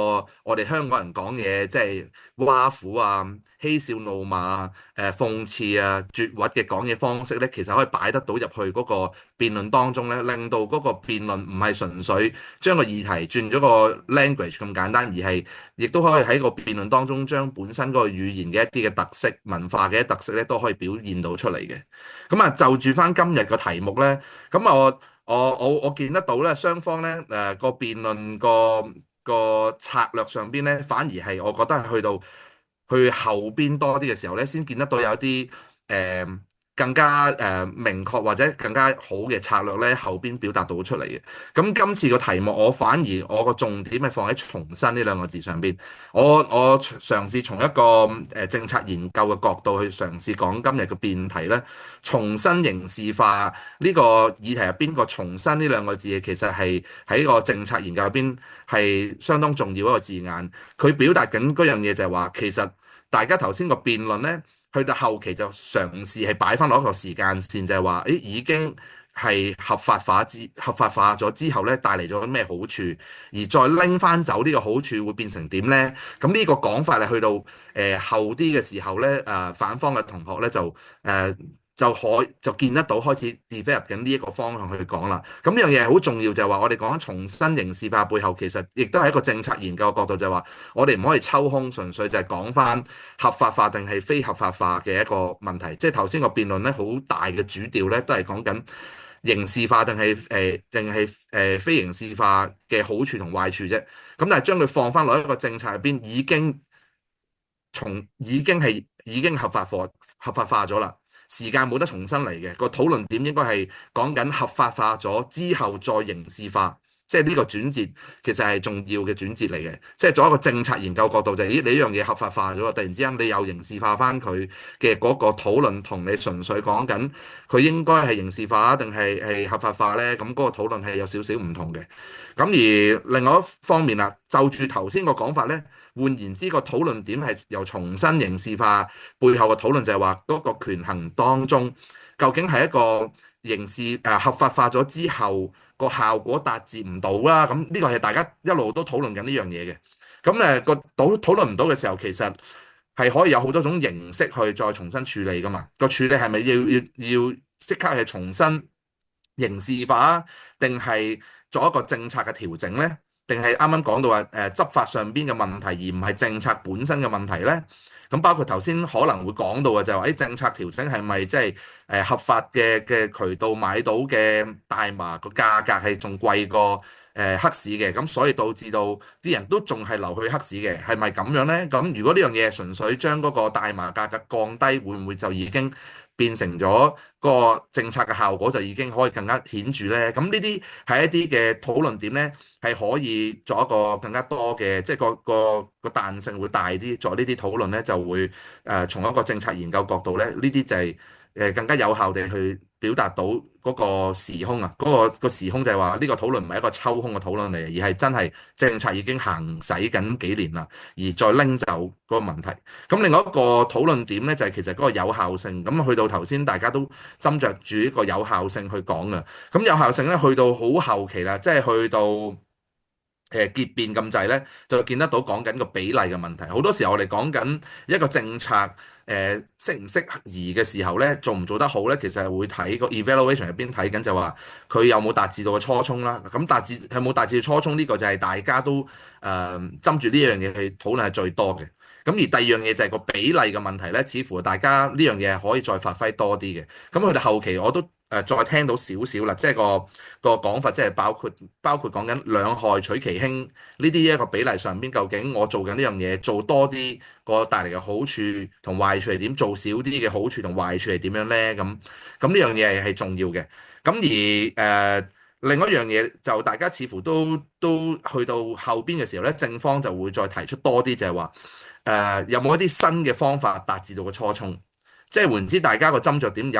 我哋香港人講嘢，即係挖苦啊、嬉笑怒罵啊、諷刺啊、絕核嘅講嘢方式咧，其實可以擺得到入去嗰個辯論當中咧，令到嗰個辯論唔係純粹將個議題轉咗個 language 咁簡單，而係亦都可以喺個辯論當中將本身嗰個語言嘅一啲嘅特色、文化嘅特色咧，都可以表現到出嚟嘅。咁啊，就住翻今日個題目咧，咁我見得到咧，雙方咧個辯論個策略上邊咧，反而係我覺得係去後邊多啲嘅時候咧，先見得到有啲更加明確或者更加好嘅策略咧，後邊表達到出嚟嘅。咁今次個題目我個重點係放喺重申呢兩個字上邊。我嘗試從一個政策研究嘅角度去嘗試講今日嘅辯題咧，重新刑事化呢個議題入邊個重申呢兩個字，其實係喺個政策研究入邊係相當重要一個字眼。佢表達緊嗰樣嘢就係話，其實大家頭先個辯論咧，去到後期就嘗試係擺翻落一個時間線，就係話，誒已經係合法化咗之後咧，帶嚟咗咩好處，而再拎翻走呢個好處會變成點咧？咁呢個講法咧，去到後啲嘅時候咧，反方嘅同學咧就見得到開始 develop 緊呢一個方向去講啦。咁呢樣嘢係好重要，就係話我哋講緊重新刑事化背後，其實亦都係一個政策研究嘅角度，就係話我哋唔可以抽空，純粹就係講翻合法化定係非合法化嘅一個問題。即係頭先個辯論咧，好大嘅主調咧，都係講緊刑事化定係非刑事化嘅好處同壞處啫。咁但係將佢放翻落一個政策入邊，已經合法化咗啦。時間冇得重新嚟嘅，個討論點應該係講緊合法化咗之後再刑事化，即係呢個轉折其實係重要嘅轉折嚟嘅。即係做一個政策研究角度就係，咦，你呢樣嘢合法化咗，突然之間你又刑事化翻佢嘅嗰個討論，同你純粹講緊佢應該係刑事化定係合法化咧？咁嗰個討論係有少少唔同嘅。咁而另外一方面啦，就住頭先個講法咧。換言之，個討論點係由重新刑事化背後嘅討論，就係話嗰個權衡當中，究竟係一個刑事合法化咗之後個效果達至唔到啦。咁呢個係大家一路都討論緊呢樣嘢嘅。咁個討論唔到嘅時候，其實係可以有好多種形式去再重新處理噶嘛。個處理係咪要即刻係重新刑事化，定係做一個政策嘅調整咧？定係啱啱講到話執法上邊嘅問題，而唔係政策本身嘅問題咧？咁包括頭先可能會講到嘅就係話，啲政策調整係咪即係合法嘅渠道買到嘅大麻個價格係仲貴過黑市嘅？咁所以導致到啲人都仲係流去黑市嘅，係咪咁樣咧？咁如果呢樣嘢純粹將嗰個大麻價格降低，會唔會就已經變成咗個政策嘅效果就已經可以更加顯著咧？咁呢啲係一啲嘅討論點咧，係可以做一個更加多嘅，即係個彈性會大啲。做呢啲討論咧，就會從一個政策研究角度咧，呢啲就係更加有效地去表達到嗰個時空啊，個時空就係話呢個討論唔係一個抽空嘅討論嚟，而係真係政策已經行使緊幾年啦，而再拎走嗰個問題。咁另外一個討論點咧，就係其實嗰個有效性。咁去到頭先大家都斟酌住一個有效性去講嘅。咁有效性咧，去到好後期啦，即係去到結辯咁滯咧，就見得到講緊個比例嘅問題。好多時候我哋講緊一個政策適唔適宜嘅時候咧，做唔做得好咧，其實係會睇個 evaluation 入邊睇緊，就話佢有冇達至到個初衷啦。咁有冇達至初衷呢個就係大家都斟住呢樣嘢去討論係最多嘅。咁而第二樣嘢就係個比例嘅問題咧，似乎大家呢樣嘢可以再發揮多啲嘅。咁去到後期我都再聽到少少啦，即係個講法，即係包括講緊兩害取其輕呢啲一個比例上邊，究竟我做緊呢樣嘢做多啲個帶嚟嘅好處同壞處係點，做少啲嘅好處同壞處係點樣咧？咁呢樣嘢係重要嘅。咁而另一樣嘢就大家似乎都去到後邊嘅時候咧，正方就會再提出多啲，就係話有冇一啲新嘅方法達至到個初衷？即係換言之，大家個斟酌點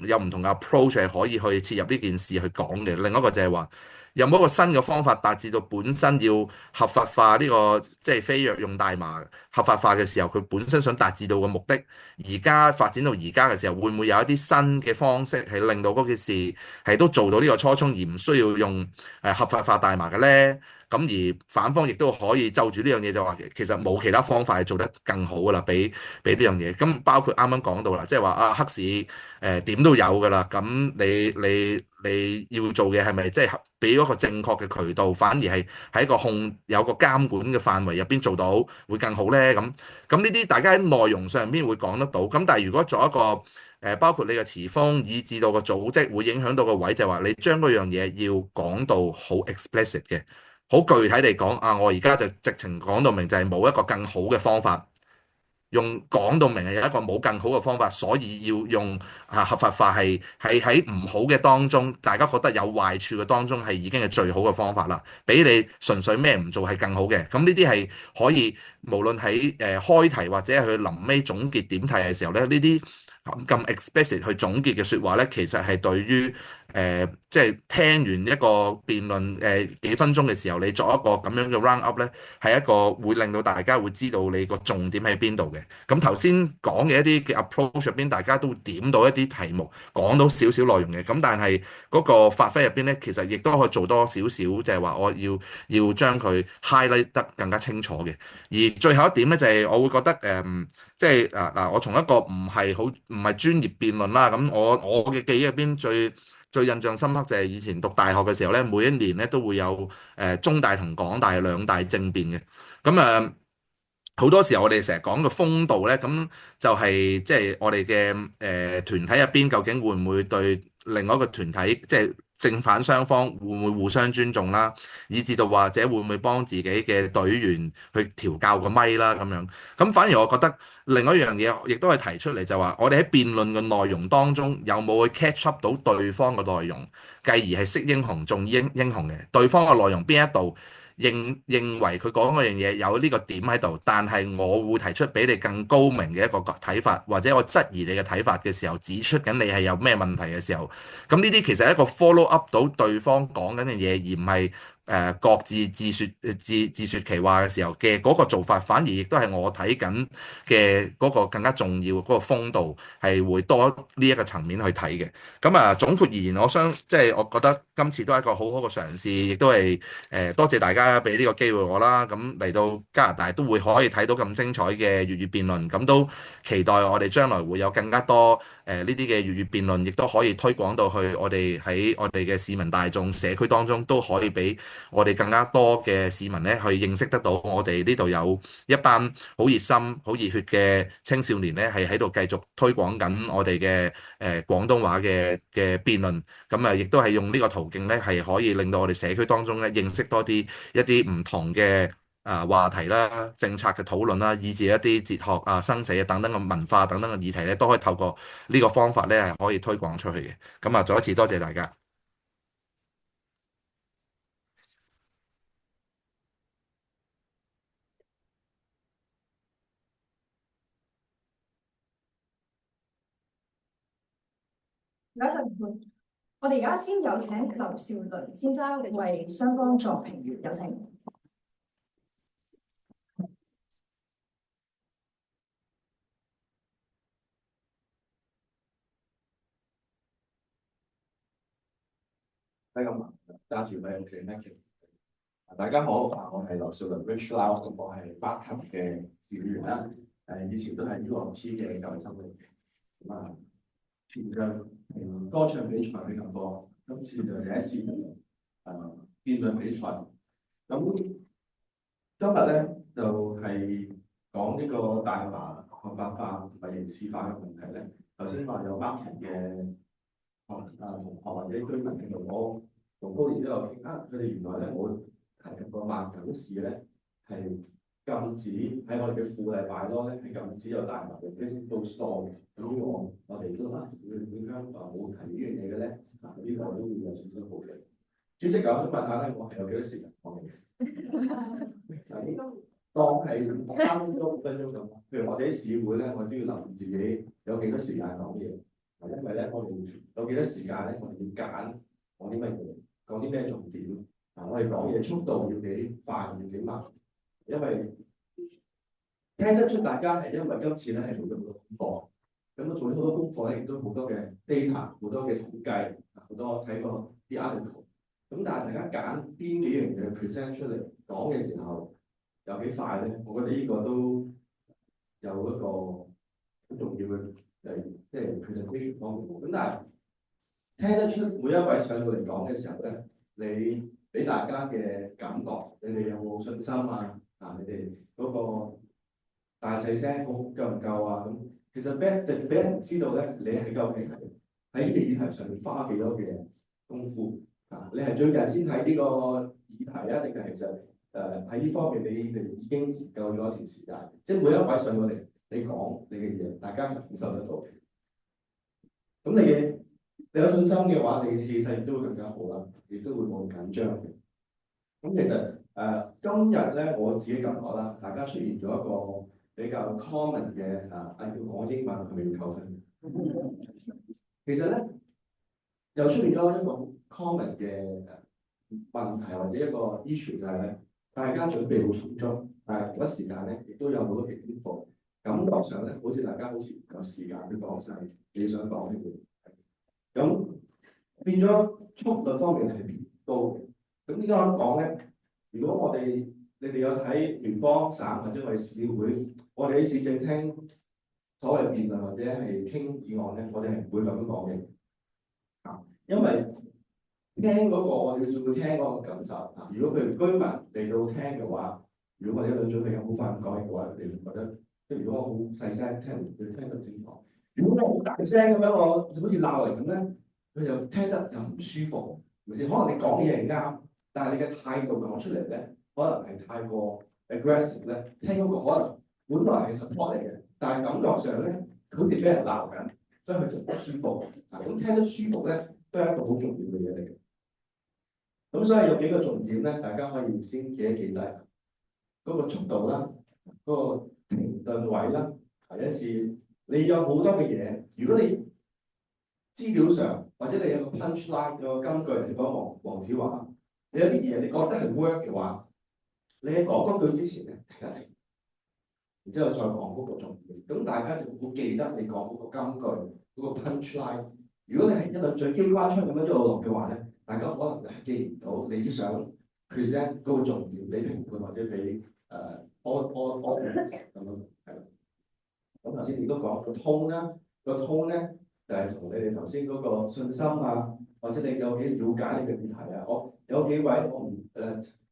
有唔同嘅 approach 係可以去切入呢件事去講嘅。另一個就係話，有冇一個新嘅方法達至到本身要合法化呢個即係非藥用大麻合法化嘅時候，佢本身想達至到嘅目的，而家發展到而家嘅時候，會唔會有一啲新嘅方式係令到嗰件事係都做到呢個初衷，而唔需要用合法化大麻嘅咧？咁而反方亦都可以就住呢樣嘢就話，其實冇其他方法係做得更好噶啦，比呢樣嘢。咁包括啱啱講到啦，即係話黑市點都有噶啦。咁你要做嘅係咪即係俾嗰個正確嘅渠道，反而係喺個有個監管嘅範圍入邊做到會更好咧？咁呢啲大家喺內容上邊會講得到。咁但係如果做一個包括你嘅詞風，以至到個組織會影響到個位，就係話你將嗰樣嘢要講到好 explicit 嘅。好具體地講啊，我而家就直情講到明，就係冇一個更好嘅方法用講到明係有一個冇更好嘅方法，所以要用合法化係喺唔好嘅當中，大家覺得有壞處嘅當中係已經係最好嘅方法啦。比你純粹咩唔做係更好嘅。咁呢啲係可以無論喺開題或者係去臨尾總結點題嘅時候咧，呢啲咁 explicit 去總結嘅説話咧，其實係對於即係聽完一個辯論幾分鐘嘅時候，你作一個咁樣嘅 round up 咧，係一個會令到大家會知道你個重點喺邊度嘅。咁頭先講嘅一啲嘅 approach 入邊，大家都點到一啲題目，講到少少內容嘅。咁但係嗰個發揮入邊咧，其實亦都可以做多少少，即係話我要將佢 highlight 得更加清楚嘅。而最後一點咧，就係我會覺得即係我從一個唔係專業辯論啦，咁我嘅記憶入邊最印象深刻就係以前讀大學嘅時候咧，每一年咧都會有中大同港大兩大政辯嘅。咁好多時候我哋成日講嘅風度咧，咁就係即係我哋嘅團體入邊究竟會唔會對另外一個團體即係正反雙方會唔會互相尊重啦，以至到或者會唔會幫自己嘅隊員去調校個咪啦咁樣。咁反而我覺得另外一樣嘢亦都係提出嚟，就話我哋喺辯論嘅內容當中有冇去 catch up 到對方嘅內容，繼而係識英雄重英雄嘅對方嘅內容邊一度。認為佢講嗰樣嘢有呢個點喺度，但係我會提出比你更高明嘅一個睇法，或者我質疑你嘅睇法嘅時候，指出緊你係有咩問題嘅時候，咁呢啲其實係一個 follow up 到對方講緊嘅嘢，而唔係各自自説其話嘅時候嘅嗰個做法，反而亦都係我睇緊嘅嗰個更加重要嗰個風度，係會多呢一個層面去睇嘅。咁總括而言，即係我覺得今次都係一個好好嘅嘗試，亦都係多謝大家俾呢個機會我啦。咁嚟到加拿大都會可以睇到咁精彩嘅粵語辯論，咁都期待我哋將來會有更加多呢啲嘅粵語辯論，亦都可以推廣到去我哋喺我哋嘅市民大眾社區當中，都可以俾我哋更加多嘅市民咧去認識得到我哋呢度有一班好熱心、好熱血嘅青少年咧，係喺度繼續推廣緊我哋嘅廣東話嘅辯論。咁亦都係用呢個途徑咧，係可以令到我哋社區當中咧認識多啲一啲唔同嘅話題啦、政策嘅討論啦，以至一啲哲學啊、生死啊等等嘅文化等等嘅議題咧，都可以透過呢個方法咧係可以推廣出去嘅。咁再一次多謝大家。有一陣，我哋而家先有請劉兆倫先生為雙方作評語，有請。咁揸住咪 OK 咩？大家好，我係劉兆倫 Rich Lau，咁我係8級嘅事務員啦。以前都係 UOT 嘅教育生嚟嘅。咁前仗歌唱比賽比較多，今次就第一次辯論比賽。咁今日咧就係講呢個大麻合法化同埋刑事化嘅問題咧。頭先話有 market 嘅同學或者居民嘅同我同高年都有傾佢哋原來咧冇提及過萬錦市咧係禁止喺我哋嘅附例擺咯咧係禁止有大麻嘅 physical store 嘅。咁我哋都點解冇提呢樣嘢嘅咧？呢個都會有少少好奇。主席，我想問下咧，我係有幾多時間講嘅？當係3多5分鐘咁。譬如我哋喺市會咧，我都要留意自己有幾多時間講嘢。因為咧，我哋有幾多時間咧，我哋要揀講啲乜嘢，講啲咩重點。我哋講嘢速度要幾快，要幾慢。因為聽得出大家係因為今次咧係做咗好多功課。咁做咗好多功課咧，亦都好多嘅 data， 好多嘅統計，好多睇過啲 article。咁但係大家揀邊幾樣嘢 present 出嚟講嘅時候，有幾快咧？我覺得呢個都有一個好重要嘅。即係 presentation 方面，咁但係聽得出每一位上到嚟講嘅時候咧，你俾大家嘅感覺，你哋有冇信心啊？你哋嗰個大細聲好夠唔夠啊？咁其實俾人知道咧，你係究竟係喺呢個議題上面花幾多嘅功夫啊？你係最近先睇呢個議題啊，定係其實喺呢方面你哋已經研究咗一段時間？即係每一位上到嚟。你講你嘅嘢，大家係感受得到嘅。咁你有信心嘅話，你嘅氣勢亦都會更加好啦，亦都會冇咁緊張嘅。咁其實今日咧，我自己感覺啦，大家出現咗一個比較 common 嘅要講英文係咪要扣分？其實咧，又出現咗一個 common 嘅問題或者一個 issue 就係咧，大家準備好充足，但係同一時間咧，亦都有好多嘅篇幅，感覺上咧，好似大家好似唔夠時間去講晒你想講嘅嘢。咁變咗速率方面係變高嘅。咁點解咁講咧？如果你哋有睇聯邦省或者我哋市議會，我哋喺市政廳所謂辯論或者係傾議案咧，我哋係唔會咁樣講嘅。因為聽嗰個我哋仲會聽嗰個感受。如果譬如居民嚟到聽嘅話，如果我哋一兩組譬如好快咁講嘅話，你會覺得即係如果我好細聲聽，佢聽得清楚。如果我好大聲咁樣，我好似鬧人咁咧，佢又聽得又唔舒服，係咪先？可能你講嘢係啱，但係你嘅態度講出嚟咧，可能係太過 aggressive 咧，聽嗰個可能本來係 support 嚟嘅，但係感覺上咧，好似俾人鬧緊，所以佢就唔舒服。咁聽得舒服咧，都係一個好重要嘅嘢嚟嘅。咁所以有幾個重點咧，大家可以先記一記低。嗰個速度啦，嗰個停頓位啦，有時你有好多嘅嘢，如果你資料上或者你有個 punch line 有個金句，譬如講黃子華，你有啲嘢你覺得係 work 嘅話，你喺講嗰句之前咧停一停，然之後再講嗰個重點，咁大家就會記得你講嗰個金句嗰個 punch line。如果你係一輪嘴機關槍咁樣一路落嘅話咧，大家可能係記唔到你想 present 嗰個重點俾評判或者俾audience 咁樣係啦。咁頭先你都講個 tone 啦，個 tone 咧就係同你哋頭先嗰個信心啊，或者你有幾了解你嘅議題啊。我有幾位我唔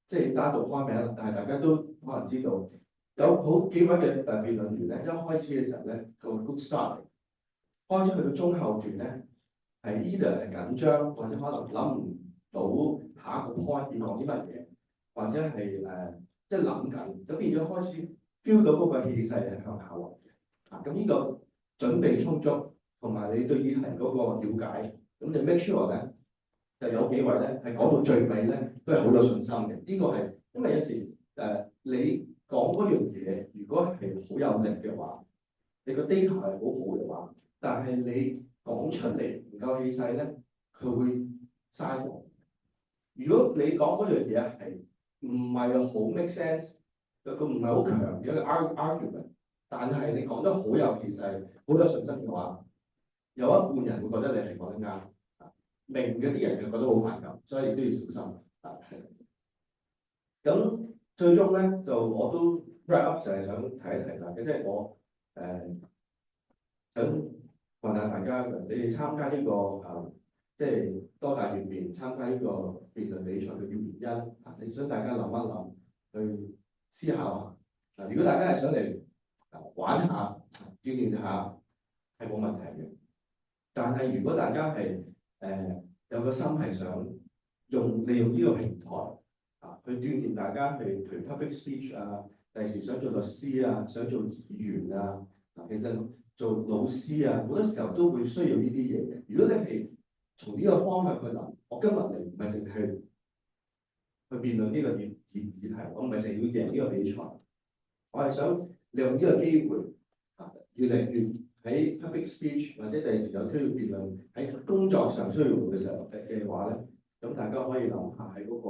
即係單獨開名，但係大家都可能知道有好幾位嘅辯論員咧，一開始嘅時候咧個 good start， 開始去到中後段咧係 either 係緊張，或者可能諗唔到下一個 point 要講啲乜嘢，或者係即係諗緊，咁變咗開始 feel 到嗰個氣勢係向下滑嘅。咁呢個準備充足，同埋你對議題嗰個了解，咁你 make sure 咧就有幾位咧係講到最尾咧都係好有信心嘅。呢個係因為有時你講嗰樣嘢，如果係好有力嘅話，你個 data 係好好嘅話，但係你講出嚟唔夠氣勢咧，佢會嘥咗。如果你講嗰樣嘢係唔係好 make sense，佢唔係好強嘅一個 argument， 但係你講得好有氣勢、好有信心嘅話，有一半人會覺得你係講得啱，明嘅啲人就覺得好反感，所以都要小心。咁最終咧就我都 wrap up 就係想提一提大家，即係我想問下大家嘅，你哋參加呢個即係多大閱辯參加呢個辯論比賽嘅原因，你想大家諗一諗，去思考下。如果大家係想嚟玩下、鍛鍊下，係冇問題嘅。但係如果大家係有個心係想利用呢個平台去鍛鍊大家去譬如 public speech 啊，第時想做律師啊，想做議員啊，其實做老師啊，好多時候都會需要呢啲嘢嘅。如果你係從呢個方向去諗，我今日嚟唔係淨係去辯論呢個議題，我唔係淨係要贏呢個比賽，我係想利用呢個機會越嚟越喺 public speech 或者第時有需要辯論喺工作上需要用嘅時候嘅話咧，咁大家可以諗下喺嗰個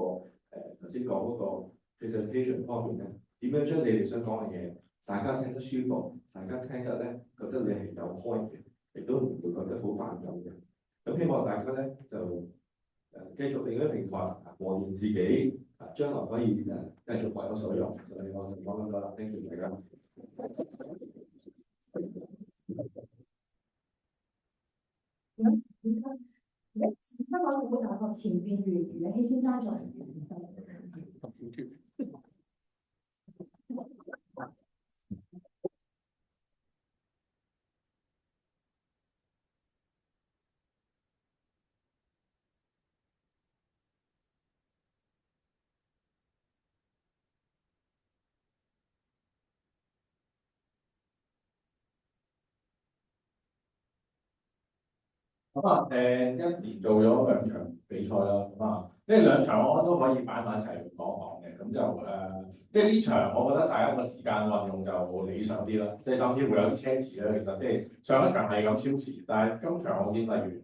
頭先講嗰個 presentation 方面咧，點樣將你哋想講嘅嘢，大家聽得舒服，大家聽得咧覺得你係有開嘅，亦都唔會覺得好反感嘅。咁希望大家咧就繼續利用呢個平台磨練自己，將來可以繼續為我所用。所以我就講咁多啦，thank you大家。先生，香港政府大學前辯員袁熙先生在席。一年做咗2場比賽啦，呢2場我覺得都可以擺埋一齊講講嘅，咁就即係呢場我覺得大家個時間運用就理想啲啦，即係甚至會有啲奢侈啦，其實即係上一場係咁超時，但係今場我見例如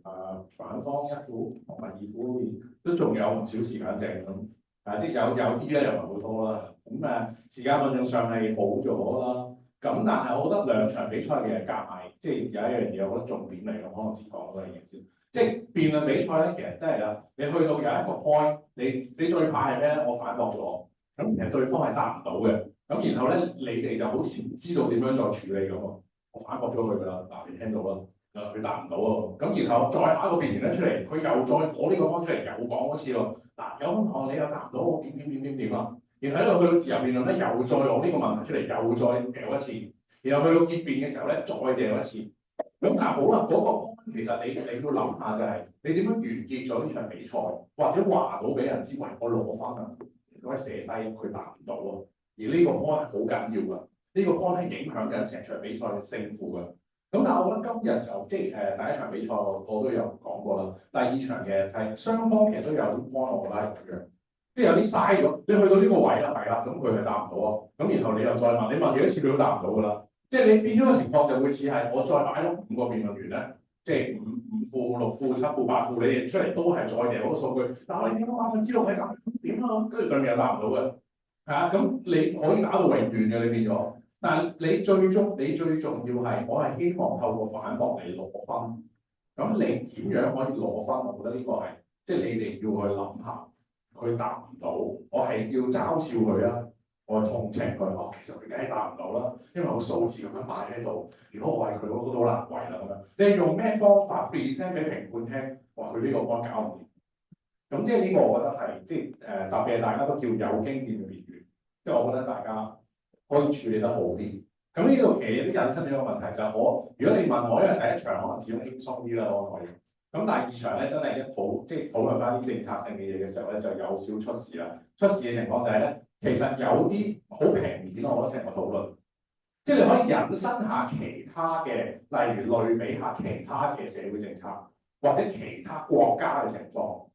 反方1副同埋2副都仲有唔少時間剩咁，即係有啲咧又唔係好多啦，咁時間運用上係好咗啦。咁但係我覺得2場比賽嘅夾埋，即係有一樣嘢，我覺得重點嚟嘅，可能先講嗰樣嘢先。即係辯論比賽咧，其實都係啦。你去到有一個 point，你最怕係咩咧？我反駁咗，咁其實對方係答唔到嘅。咁然後咧，你哋就好似唔知道點樣再處理咁喎。我反駁咗佢㗎啦，嗱你聽到啦，佢答唔到喎。咁然後再下一個辯員咧出嚟，佢又再攞呢個 point 出嚟又講多次喎。嗱有同學你又答唔到我點啊？然後去到自由辯論咧，又再攞呢個問題出嚟，又再掉一次。然後去到結辯嘅時候咧，再掉一次。咁但係好啦，嗰個其實你要諗下就係你點樣完結咗呢場比賽，或者話到俾人知，喂我攞分啊，如果寫低佢答唔到啊。而呢個 point 係好緊要㗎，呢個 point 係影響緊成場比賽嘅勝負㗎。咁但係我覺得今日就即係第一場比賽我都有講過啦，第2場嘅係雙方其實都有啲 point 我覺得係咁樣。即係有啲嘥咗，你去到呢個位啦，係啦，咁佢係答唔到啊，咁然後你又再問，你問幾多次佢都答唔到㗎啦。即係你變咗個情況就會似係我再擺咗5個辯論員咧，即係5副、6副、7副、8副，你哋出嚟都係再掉嗰個數據，但係你點解知道係咁點啊？跟住對面又答唔到嘅，咁你可以打到永遠嘅，你變咗。但係你最重要係，我係希望透過反駁嚟攞分。咁你點樣可以攞分？我覺得呢個係即係你哋要去諗下。佢答唔到，我係要嘲笑佢啊！我係同情佢，其實佢梗係答唔到啦，因為個數字咁樣擺喺度。如果我係佢，我都好難為啦咁樣。你係用咩方法 present 俾評判聽？哇！佢呢個幫搞唔掂。咁即係呢個，我覺得係即係特別係大家都叫有經驗嘅辯員，即係我覺得大家可以處理得好啲。咁呢度其實有啲引申咗一個問題就係如果你問我，因為第1場可能始終輕鬆啲啦，我可以。咁第2場咧，真係即係討論翻啲政策性嘅嘢嘅時候咧，就有少出事啦。出事嘅情況就係咧，其實有啲好平面咯，我覺得成個討論，即係你可以引申下其他嘅，例如類比下其他嘅社會政策，或者其他國家嘅情況，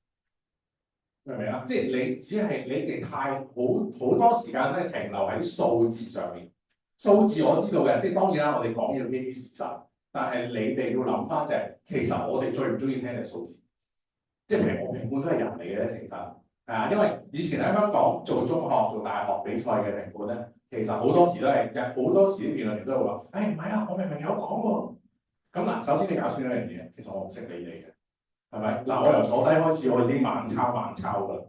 明唔明啊？即係你只係你哋太好多時間咧停留喺數字上面。數字我知道嘅，即係當然啦，我哋講要基於事實。但係你哋要諗翻就係，其實我哋最唔中意聽嘅數字，即係譬如我評判都係人嚟嘅咧，其實因為以前喺香港做中學、做大學比賽嘅評判咧，其實好多時都係好多時啲辯論員都會話，唔係啊，我明明有講喎。咁嗱，首先你搞清一樣嘢，其實我唔識理你嘅，係咪？嗱，我由坐低開始，我已經慢抄㗎啦。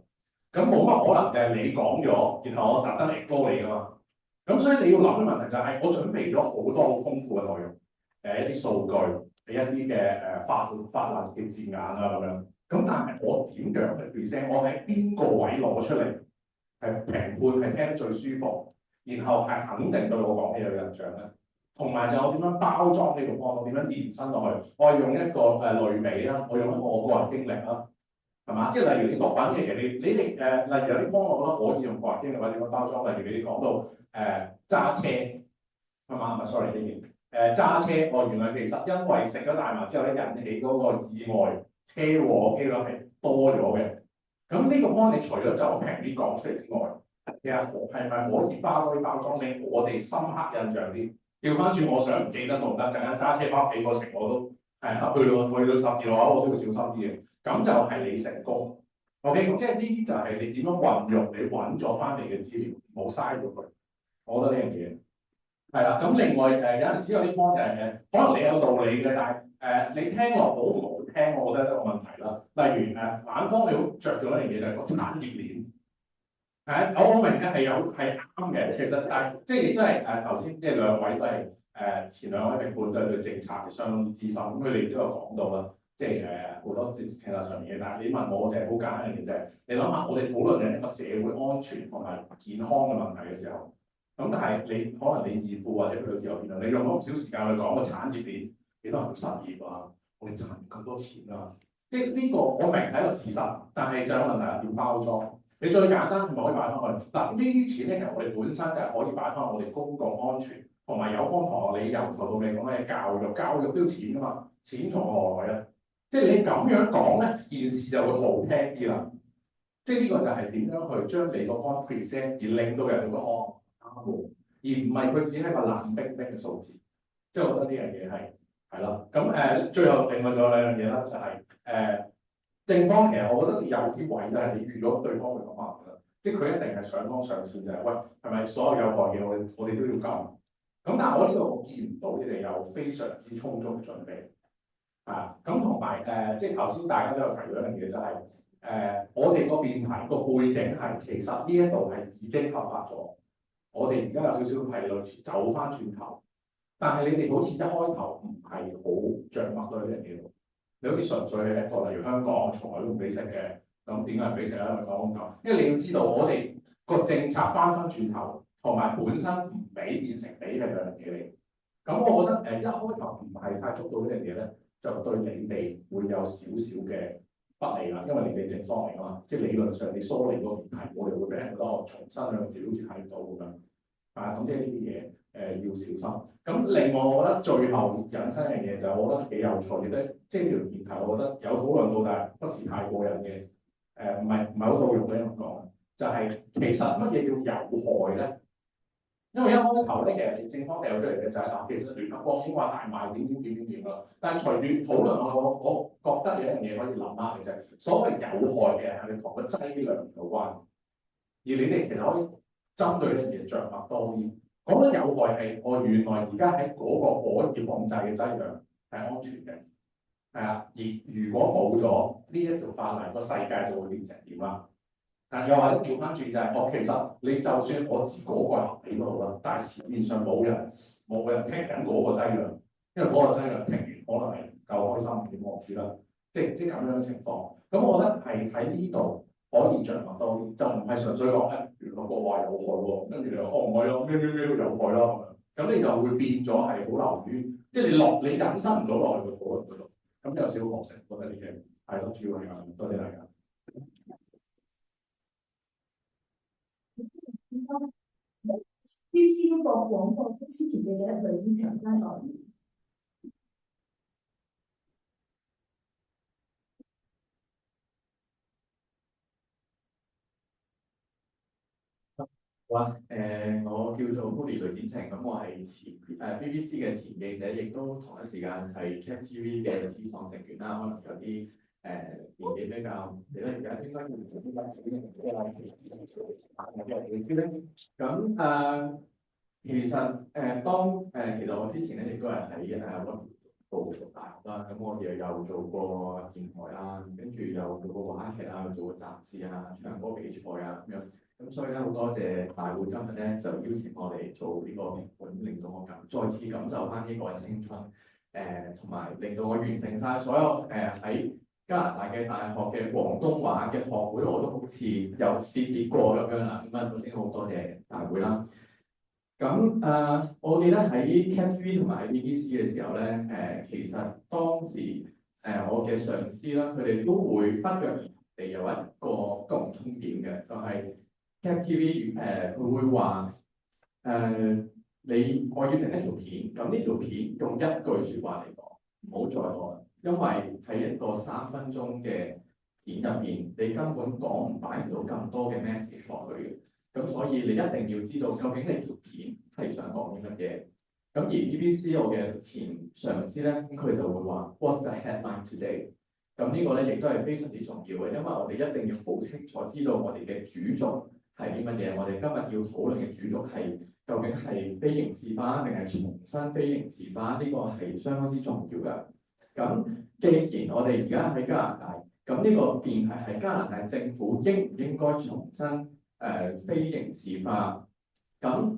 咁冇乜可能就係你講咗，然後我特登嚟多你㗎嘛。咁所以你要諗嘅問題就係，我準備咗好多好豐富嘅內容。一啲數據，一啲嘅法律嘅字眼啊咁樣，咁但係我點樣去 present？我喺邊個位攞出嚟係評判係聽得最舒服，然後係肯定對我講嘢有印象咧。同埋就我點樣包裝呢個 point，我點樣延伸落去？我係用一個類比啦，我用一個我個人經歷啦，係嘛？即係例如啲毒品嘅嘢，你哋例如有啲 point，我覺得可以用個人經歷或者點樣包裝。例如你哋講到揸車係嘛？唔係 sorry 呢件。揸車，原來其實因為食咗大麻之後咧，引起嗰個意外車禍機率係多咗嘅。咁呢個 point 你除咗就咁平啲講出嚟之外，其實係咪可以花多啲包裝令我哋深刻印象啲？調翻轉，我想唔記得都唔得，陣間揸車翻屋企個程我都去到十字路口我都會小心啲嘅。咁就係你成功。OK，咁即係呢啲就係你點樣運用你揾咗翻嚟嘅資料，冇嘥咗佢。我覺得呢樣嘢。係啦，咁另外有陣時有啲 point 就係可能你有道理嘅，但係你聽落好唔好聽，我覺得都有問題啦。例如反方你好着重一樣嘢就係個產業鏈。我明嘅係啱嘅，其實但係即係亦都係頭先即係2位都係前2位評判都係對政策嘅相當之資深，咁佢哋都有講到啦，即係好多政策上面嘅。但係你問我就係好簡單嘅啫，你諗下我哋討論緊一個社會安全同埋健康嘅問題嘅時候。咁但係你可能你二副或者去到自由辯論，你用咗唔少時間去講個產業鏈，幾多人會失業啊？我哋賺咁多錢啊！即係呢個我明係一個事實，但係就有問題係點包裝？你最簡單係咪可以擺翻去？嗱，呢啲錢咧，其實我哋本身就係可以擺翻我哋公共安全同埋有方同學你由頭到尾講嘅教育都要錢㗎嘛？錢從何來啊？即係你咁樣講咧，件事就會好聽啲啦。即係呢個就係點樣去將你個 on present 而令到人哋覺得哦啱喎，而唔係佢只係個冷冰冰嘅數字。即係我覺得呢樣嘢係啦。咁最後另外仲有兩樣嘢啦，就係正方其實我覺得有啲位咧係你預咗對方會咁話㗎，即係佢一定係上綱上線就係喂係咪所有有害嘢我哋都要禁？咁但係我呢個我見唔到你哋有非常之充足嘅準備。咁同埋即係頭先大家都有提到一樣嘢，就係我哋個辯題個背景係其實呢一度係已經合法咗，我哋而家有少少係類似走翻轉頭，但係你哋好似一開頭唔係好着墨對呢樣嘢，你好似純粹係一個例如香港從來都唔俾食嘅，咁點解唔俾食咧？咪講咁，因為你要知道我哋個政策翻轉頭，同埋本身唔俾變成俾係兩樣嘢嚟。咁我覺得一開頭唔係太捉到呢樣嘢咧，就對你哋會有少少嘅不利啦，因為你哋正方嚟㗎嘛，即係理論上你梳理嗰個問題，我哋會俾人覺得我重新兩個字好似睇唔到咁樣。咁即係呢啲嘢要小心。咁另外我覺得最後引申一樣嘢就係我覺得幾有趣嘅，即係呢條議題，我覺得有討論到，但係不是太過癮嘅。唔係好到用嘅咁講，就係其實乜嘢叫有害咧？因為一開頭咧，其實你正方掉出嚟嘅就係其實聯合國已經話大賣點啦。但係隨住討論我覺得有一樣嘢可以諗下嘅就係，所謂有害嘅係你同個劑量有關，而你哋其實可以針對呢樣嘢着墨多啲。講緊有害係我原來而家喺嗰個可以控制嘅劑量係安全嘅，而如果冇咗呢一條法例，個世界就會變成點啦？又或者調翻轉就係，其實你就算我知嗰個係合理都好啦，但係市面上冇人聽緊嗰個劑量，因為嗰個劑量聽完可能係夠開心點我唔知啦，即咁樣嘅情況。咁我覺得係喺呢度可以着墨多啲，就唔係純粹講原來個話有害喎，跟住你話唔係咯，咩都有害啦咁你就會變咗係好流於，即係你引申唔到落去個討論嗰度，咁有少少可惜，覺得呢啲係咯，主要係咁，多謝大家。BBC 嗰個廣播公司前記者雷志強拉代言。好啊，我叫做 Holy 雷展晴，咁我係BBC 嘅前記者，亦都同一時間係 CapTV 嘅始創成員啦。可能有啲年紀比較，你咧而家應該要做啲乜嘢？咁其實其實我之前咧亦都係喺溫哥華大學啦，咁我哋又做過電台啦，跟住又做過話劇啊，做過雜誌啊，唱歌比賽啊咁樣。咁所以咧好多謝大會今日咧就邀請我嚟做呢個評判，令到我再次感受翻呢個青春，同埋令到我完成晒所有喺加拿大嘅大學嘅廣東話嘅學會，我都好似有涉獵過咁樣啦。咁首先好多謝大會啦。咁我記得喺 CapTV 同埋喺 BBC 嘅時候咧，其實當時我嘅上司啦，佢哋都會不約而同地有一個共通點嘅，就係、CapTV 佢會話我要整一條片，咁呢條片用一句説話嚟講，唔好再多啦，因為喺一個3分鐘嘅片入邊，你根本擺唔到咁多嘅 message 落去嘅。咁所以你一定要知道究竟你條片係想講啲乜嘢。咁而 BBC 我嘅前上司咧，佢就會話 What's the headline today？ 咁呢個咧亦都係非常之重要嘅，因為我哋一定要好清楚知道我哋嘅主軸係啲乜嘢。我哋今日要討論嘅主軸係究竟係非刑事化定係重新非刑事化？呢個係相當之重要嘅。咁既然我哋而家喺加拿大，咁呢個辯題係加拿大政府應唔應該重新非刑事化？咁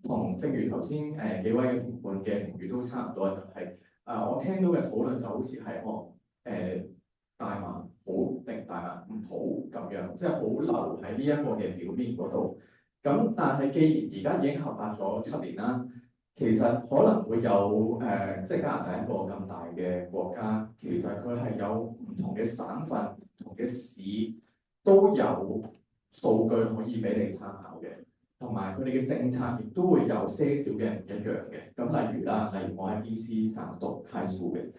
同正如頭先幾位嘅評判嘅評語都差唔多，就係我聽到嘅討論就好似係大麻好定大麻唔好咁樣，即係好留喺呢一個嘅表面嗰度。咁但係既然而家已經合法咗7年啦，其實可能會有即係加拿大一個咁大嘅國家，其實佢係有唔同嘅省份、唔同嘅市都有數據可以俾你參考嘅，同埋佢哋嘅政策亦都會有些少嘅唔一樣嘅。咁例如我喺 BC 省讀 high school 嘅，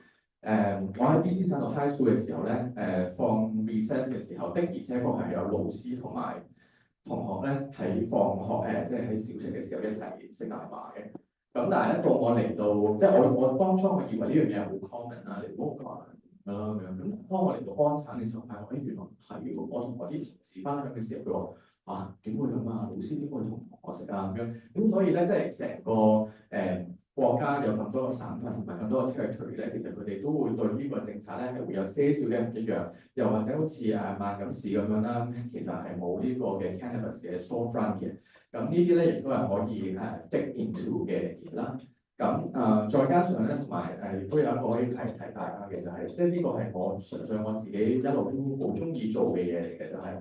我喺 BC 省讀 high school 嘅時候咧，放 recess 嘅時候，的而且確係有老師同埋同學咧喺放學即係喺小息嘅時候一齊食大麻嘅。咁但係咧，到我嚟到，即係我當初我以為呢樣嘢係好 common 啦，你唔好講㗎啦咁樣。咁當我嚟到安省嘅時候，發覺原來唔係喎。我同我啲同事分享嘅時候，佢話點會咁啊？老師點會同同學食啊咁樣？咁所以咧，即係成個國家有咁多個省份同埋咁多個 territory 咧，其實佢哋都會對呢個政策咧係會有些少嘅唔一樣，又或者好似萬錦市咁樣啦，其實係冇呢個嘅 cannabis 嘅 storefront 嘅。咁呢啲咧亦都係可以dig into 嘅嘢啦。咁再加上咧，同埋亦都有一個可以提大家嘅就係、即係呢個係我純粹我自己一路都好中意做嘅嘢嚟嘅，就係、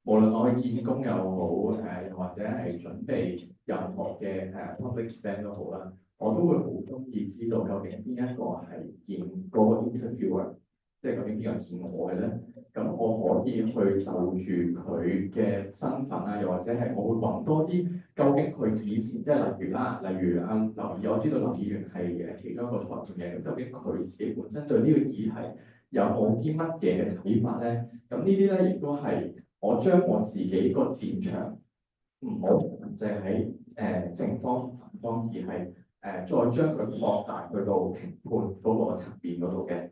無論我去見工又好，又或者係準備任何嘅public event 都好啦，我都會好中意知道究竟邊一個係見嗰個 interviewer，即係究竟邊個見我嘅咧？咁我可以去就住佢嘅身份啊，又或者係我會揾多啲究竟佢以前即係例如劉怡，我知道劉議員係其中一個裁判嘅，咁究竟佢自己本身對呢個議題有冇啲乜嘢嘅睇法咧？咁呢啲咧亦都係我將我自己個戰場唔好淨係喺正方反方，而係再將佢擴大去到評判嗰個層面嗰度嘅。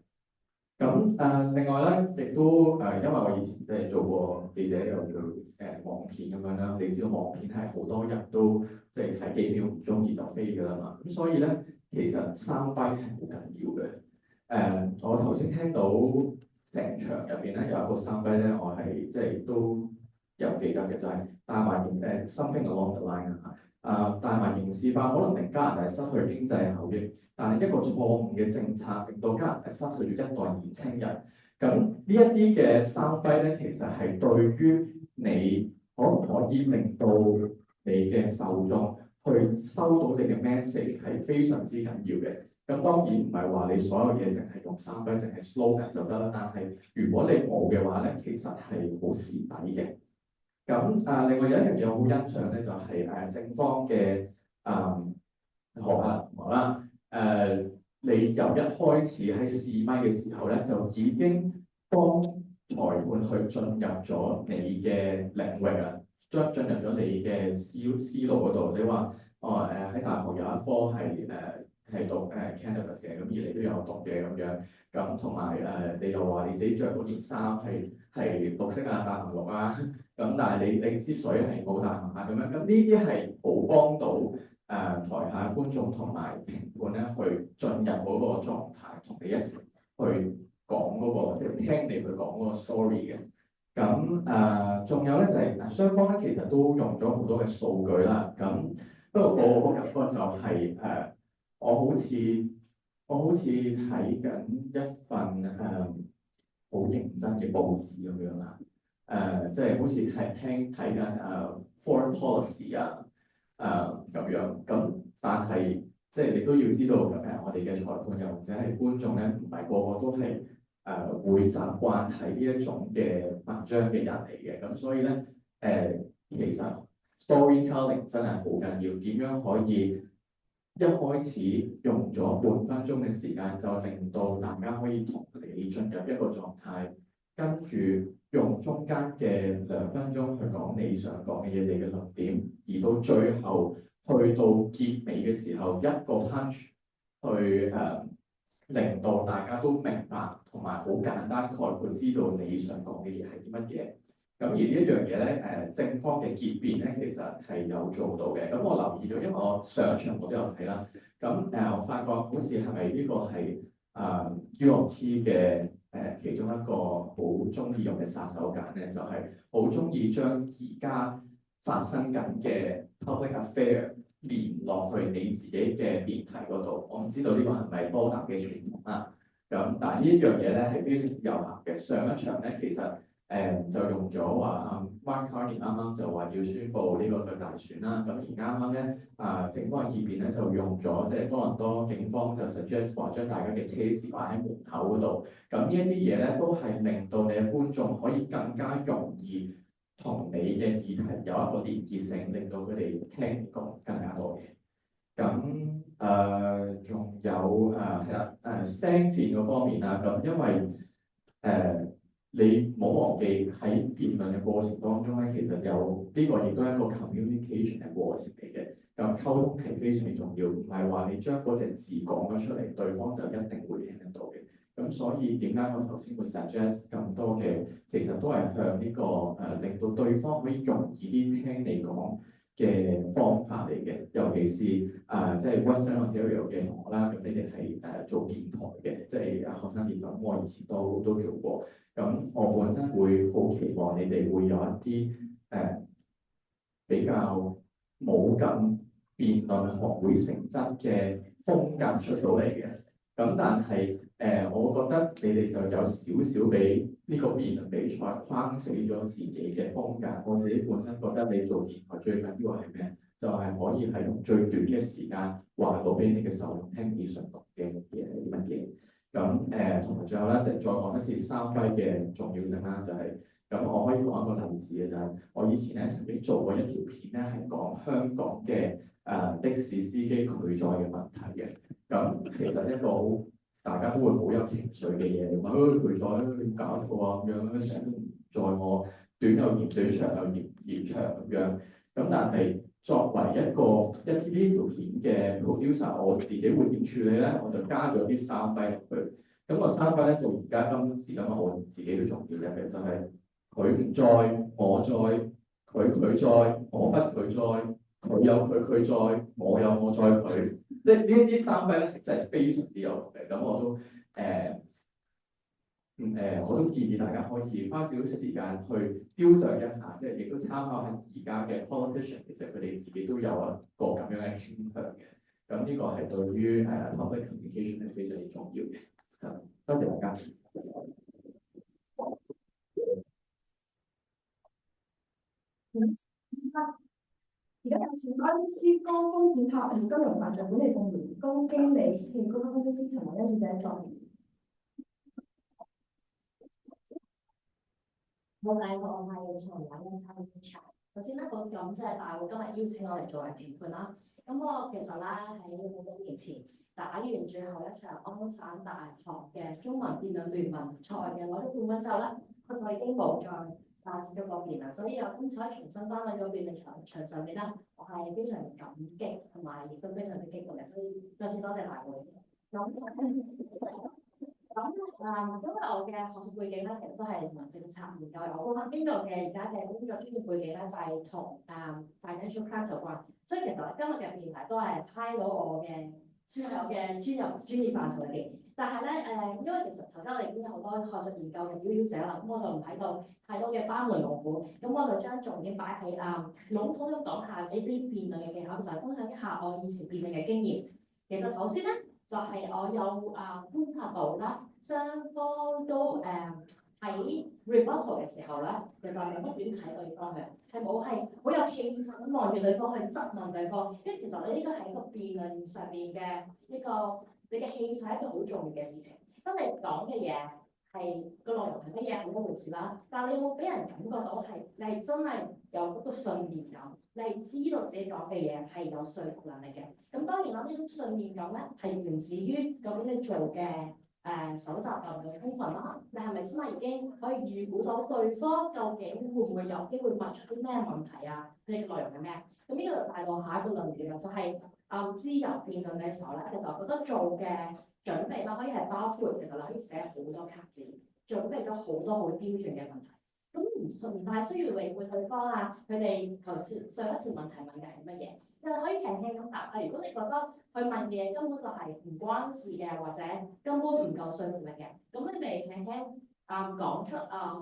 咁另外咧，亦都因為我以前即係做過記者，又做網片咁樣啦。你知道網片係好多人都即係睇幾秒唔中意就飛㗎啦嘛。咁所以咧，其實3跛係好緊要嘅。我頭先聽到成場入邊咧有一個3跛咧，我係即係都有記得嘅，就係帶埋something along the line 帶埋刑事化，可能令加拿大失去經濟效益。但係一個錯誤嘅政策，令到加拿大失去咗一代年青人。咁呢一啲嘅3跛咧，其實係對於你可唔可以令到你嘅受眾去收到你嘅 message 係非常之緊要嘅。咁當然唔係話你所有嘢淨係用3跛，淨係 slogan 就得啦。但係如果你冇嘅話咧，其實係好蝕底嘅。咁另外有一樣嘢我好欣賞咧，就係正方嘅學校同學啦。你由一開始喺試咪嘅時候咧，就已經幫裁判去進入咗你嘅領域啊，進入咗你嘅思路嗰度。你話喺大學有一科係讀cannabis 嘅，咁而你都有讀嘅咁樣。咁同埋你又話你自己着嗰件衫係綠色啊、大紅綠啊，咁但係你支水係冇大紅啊咁樣。咁呢啲係好幫到台下觀眾同埋評判咧，去進入嗰個狀態，同你一齊去講嗰個，即係聽你去講嗰個 story 嘅。咁仲有咧就係雙方咧，其實都用咗好多嘅數據啦。咁不過我感覺就係我好似睇緊一份好認真嘅報紙咁樣啦。即係好似睇緊foreign policy 啊。咁樣，咁但係即係你都要知道我哋嘅裁判又或者係觀眾咧，唔係個個都係會習慣睇呢一種嘅文章嘅人嚟嘅。咁所以咧其實 storytelling 真係好緊要，點樣可以一開始用咗半分鐘嘅時間，就令到大家可以同你進入一個狀態，跟住用中間嘅2分鐘去講你想講嘅嘢，你嘅論點，而到最後去到結尾嘅時候，一個 punch 去令到大家都明白，同埋好簡單概括知道你想講嘅嘢係啲乜嘢。咁而呢一樣嘢咧，正方嘅結辯咧，其實係有做到嘅。咁我留意咗，因為我上一場我都有睇啦。咁我發覺好似係咪呢個係U of T 嘅其中一個好中意用嘅殺手鐧咧，就係好中意將而家發生緊嘅 public affair 連落去你自己嘅辯題嗰度。我唔知道呢個係咪多達嘅傳統啦。咁但係呢一樣嘢咧係非常之有效嘅。上一場咧其實就用咗話Mark Carney 啱啱就話要宣布呢個嘅大選啦。咁而啱啱咧正方嘅結辯咧就用咗即係多倫多警方就 suggest 話將大家嘅車匙擺喺門口嗰度。咁呢一啲嘢咧都係令到你嘅觀眾可以更加容易同你嘅議題有一個連結性，令到佢哋聽講更加多嘅。咁仲有係啦，聲線嗰方面啦，咁因為你唔好忘記喺辯論嘅過程當中咧，其實有呢個亦都係一個 communication 嘅過程嚟嘅。咁溝通係非常之重要，唔係話你將嗰隻字講咗出嚟，對方就一定會聽得到嘅。咁所以點解我頭先會 suggest 咁多嘅，其實都係向呢個令到對方可以容易啲聽你講嘅方法嚟嘅。尤其是即係 Western Ontario 嘅同學啦，咁你哋係做電台嘅，即係學生電台，我以前都做過。咁我本身會好期望你哋會有一啲比較冇咁辯論學會成質嘅風格出到嚟嘅。咁但係我覺得你哋就有少少俾呢個辯論比賽框死咗自己嘅風格。我哋本身覺得你做電台最緊要係咩？就係可以係用最短嘅時間話到俾你嘅受眾聽你想講嘅嘢係乜嘢。咁同埋最後咧，就再講一次三輝嘅重要性啦，就係咁我可以講一個例子嘅就係我以前咧曾經做過一條片咧，係講香港嘅的士司機拒載嘅問題嘅。咁其實一個好大家都會好有情緒嘅嘢，話拒載點搞錯啊咁樣，成日都唔載我，短又嫌短，長又嫌長咁樣。咁但係作為一啲呢條片嘅 producer，我自己會點處理咧？我就加咗啲3輝落去。咁個3輝咧到而家今時今日我自己都仲記得嘅，就係佢唔載，我載；佢載，我不佢載；佢有佢載，我有我載佢。即係呢啲3輝咧，真係非常之有用嘅。咁我都建議大家可以花少少時間去雕琢一下，即係亦都參考下而家嘅 politician， 其實佢哋自己都有一個咁樣嘅傾向嘅。咁呢個係對於public communication 係非常之重要嘅。多謝大家。而家有前公司高風險客戶金融犯罪管理部員工經理暨高級分析師陳文欣小姐作言。我係陳文欣。首先咧，好感謝大會今日邀請我嚟作為評判啦。咁我其實咧喺好多年前打完最後一場安省大學嘅中文辯論聯盟賽嘅攞咗冠軍之後咧，我就已經冇再接咗個辯論，所以我今次可以重新翻喺個辯論場上面咧，我係非常感激同埋亦都非常之激動嘅，所以再次多謝大會。因為我嘅學術背景咧，其實都係同政策研究有關。邊度嘅而家嘅工作專業背景咧，就係同financial crime 有關。所以其實今日嘅辯題都係猜到我嘅所有嘅專業範疇裏邊。但係咧因為其實頭先我哋已經有好多學術研究嘅表表者啦，咁我就唔喺度太多嘅班門弄斧，咁我就將重點擺喺籠統咁講下呢啲辯論嘅技巧，同埋分享一下我以前辯論嘅經驗。其實首先咧，就係我有觀察到啦，雙方都喺 rebuttal 嘅時候咧，其實係不斷睇對方嘅，係好有氣勢咁望住對方去質問對方。因為其實你呢個係一個辯論上面嘅一個你嘅氣勢係一個好重要嘅事情。真係講嘅嘢係個內容係乜嘢係一回事啦，但係你有冇俾人感覺到係你係真係有嗰個信念感，你係知道自己講嘅嘢係有說服能力嘅。咁當然啦，呢種信念感咧係源自於究竟你做嘅搜集夠唔夠充分啦？你係咪真係已經可以預估到對方究竟會唔會有機會問出啲咩問題啊？佢嘅內容係咩？咁呢個就帶到下一個論點啦，就係自由辯論嘅時候咧，其實我覺得做嘅準備啦，可以係包括其實你可以寫好多卡字，準備咗好多好刁鑽嘅問題。咁唔太需要理會對方佢哋頭先上一條問題問嘅係乜嘢？就可以輕輕咁答。但如果你覺得佢問嘅嘢根本就係唔關事嘅，或者根本唔夠說服力嘅，咁你咪輕輕講出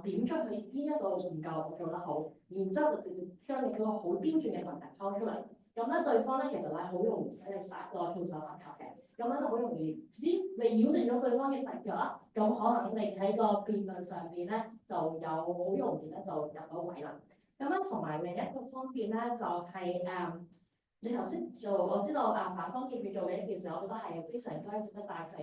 點出佢邊一度唔夠做得好，然之後就直接將你嗰個好刁鑽嘅問題拋出嚟。咁咧對方咧其實係好容易俾你殺個措手不及嘅。咁咧就好容易，只你擾亂咗對方嘅陣腳啦，咁可能你喺個辯論上邊咧就有好容易咧就入到位啦。咁咧同埋另一個方面咧就係你頭先做，我知道反方結語做嘅一件事，我覺得係非常應該值得帶出嚟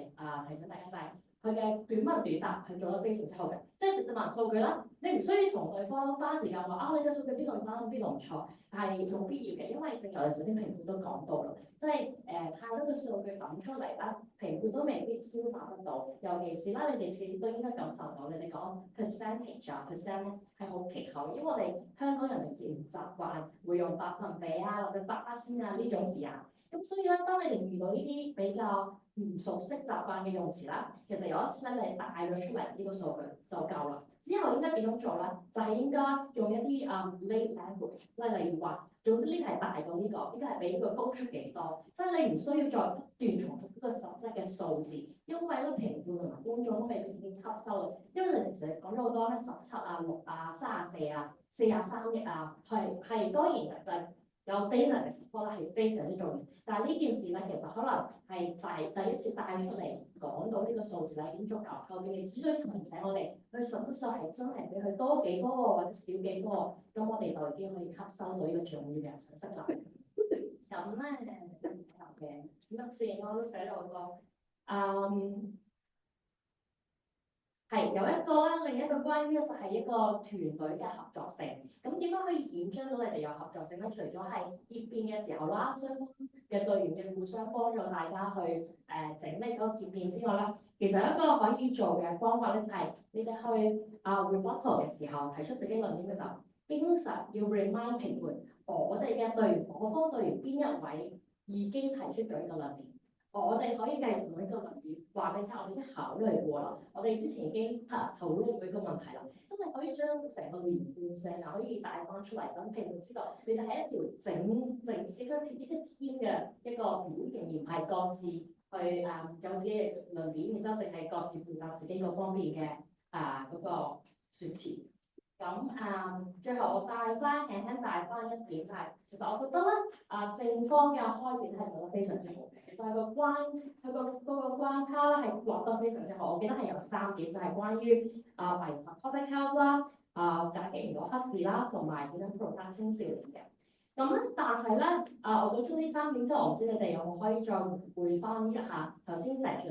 提醒大家就係佢嘅短問短答係做得非常之好嘅，即係直接問數據啦，你唔需要同對方花時間話啊，你嘅數據邊度啱邊度唔錯，係冇必要嘅，因為正如我哋頭先評估都講到啦，即係太多嘅數據抌出嚟啦，評估都未必消化得到，尤其是啦，你哋自己都應該感受到，你哋講 percentage 啊 percent 咧係好奇怪，因為我哋香港人平時唔習慣會用百分比啊或者巴仙啊呢種字眼。咁所以咧，當你哋遇到呢啲比較唔熟悉習慣嘅用詞啦，其實有一次咧，你帶咗出嚟呢個數據就夠啦。之後應該點樣做咧？就係應該用一啲late language，例如話，總之呢題大過呢個，呢個係比佢高出幾多，即係你唔需要再不斷重複呢個實質嘅數字，因為咧評判同埋觀眾都未必已經吸收到，因為你其實講咗好多咩17啊、6啊、34啊、43億啊，係當然嘅就係。有 data 嘅 support 係非常之重要，但係呢件事咧其實可能係第一次帶出嚟講到呢個數字咧已經足夠，後邊你只需要提醒我哋，佢實質上係真係比佢多幾個或者少幾個，咁我哋就已經可以吸收到呢個重要嘅信息啦。咁咧嘅先我都寫咗好多，係有一個啦，另一個關於就係一個團隊嘅合作性。咁點樣可以顯彰到你哋有合作性咧？除咗係結變嘅時候啦，雙方嘅隊員嘅互相幫助大家去整呢個結變之外咧，其實一個可以做嘅方法咧就係你哋去rebuttal 嘅時候提出自己論點嘅時候，經常要 remind 評判我哋嘅隊員，我方隊員邊一位已經提出咗呢個論點。我哋可以繼續用呢個論點話俾你聽，我哋已經考慮過啦。我哋之前已經討論過呢個問題啦，真係可以將成個連貫性可以帶翻出嚟，等評判知道你哋係一條一個 team 嘅一個表現，而唔係各自去有自己嘅論點，然之後淨係各自負責自己嗰方面嘅嗰個説詞。咁最後我輕輕帶翻一點就係、是，其實我覺得咧正方嘅開辯係做得非常之好嘅。其實佢個關卡咧係畫得非常之好，我記得係有3點，就係、是、關於違法 public health 啦、打擊唔到黑市啦，同埋點樣 protect 青少年嘅。咁咧，但係咧我講出呢3點之後，我唔知你哋有冇可以再回翻一下頭先成段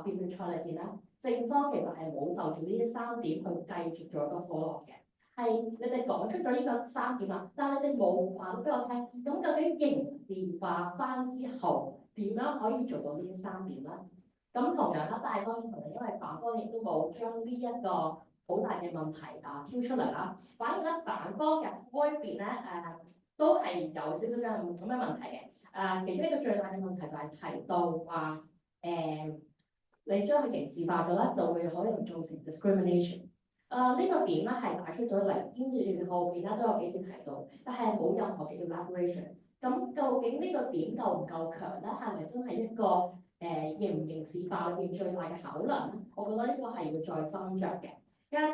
辯論賽裏邊咧。正方其實係冇就住呢3點去繼續做一個課落嘅，係你哋講出咗呢個3點啦，但係你哋冇話到俾我聽，咁究竟刑事化翻之後點樣可以做到呢3點咧？咁同樣啦，但係當然同樣，因為反方亦都冇將呢一個好大嘅問題挑出嚟啦，反而咧反方嘅開辯咧都係有少少咁嘅問題嘅。其中一個最大嘅問題就係提到話你將佢刑事化咗咧，就會可能造成 discrimination。呢個點咧係帶出咗嚟，跟住後邊咧都有幾次提到，但係冇任何嘅 elaboration。咁究竟呢個點夠唔夠強咧？係咪真係一個刑唔刑事化裏邊最大嘅考量咧？我覺得呢個係要再斟酌嘅。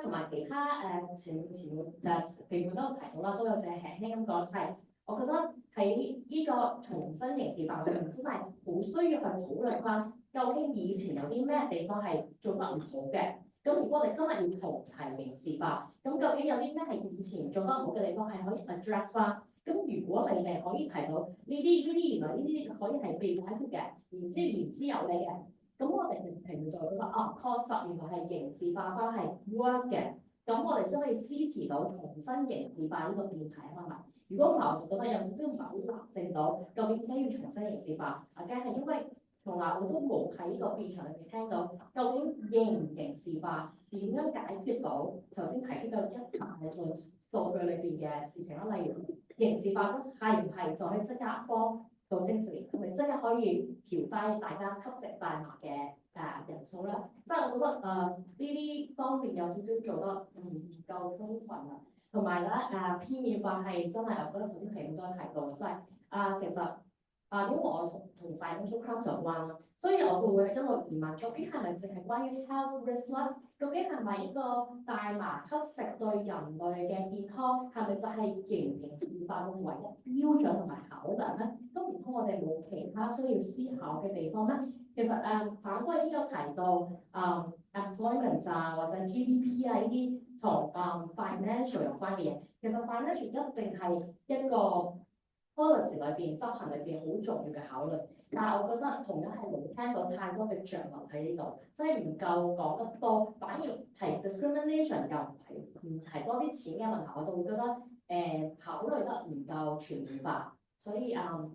同埋其他前面評判都有提到啦，所以我淨係輕輕咁講，就係我覺得喺呢個重新刑事化上面真係好需要去討論翻。究竟以前有啲咩地方係做得唔好嘅？咁如果我哋今日要重提刑事化，咁究竟有啲咩係以前做得唔好嘅地方係可以 address 翻？咁如果你哋可以提到呢啲原來呢啲可以係被解決嘅，言之有理嘅，咁我哋其實評就覺得確實原來係刑事化翻係 work 嘅，咁我哋先可以支持到重新刑事化呢個辯題啊嘛。如果唔係，我就覺得有少少唔係好立證到究竟點解要重新刑事化？梗係因為同埋我都冇喺呢個辯場裏面聽到究竟刑唔刑事化點樣解決到頭先提出嘅一大嘅數據裏邊嘅事情啦，例如刑事化咗係唔係就可以即刻幫到青少年，係咪即刻可以調低大家吸食大麻嘅人數咧？即係我覺得呢啲方面有少少做得唔夠充分啦，同埋咧片面化係真係我覺得頭先評都有提到，即係其實。因為我同 financial crime 有關啦，所以我就會一路疑問，究竟係咪淨係關於 health risk 咧？究竟係咪一個大麻吸食對人類嘅健康係咪就係刑事化嘅唯一標準同埋考量咧？都唔通我哋冇其他需要思考嘅地方咩？其實反方已經有提到employment 或者 GDP 呢啲同financial 有關嘅嘢，其實 financial 一定係一個 policy 裏邊執行裏邊好重要嘅考慮。但係我覺得同樣係冇聽到太多嘅着墨喺呢度，即係唔夠講得多，反而提 discrimination 又唔提多啲錢嘅問題，我就會覺得考慮得唔夠全面化。所以我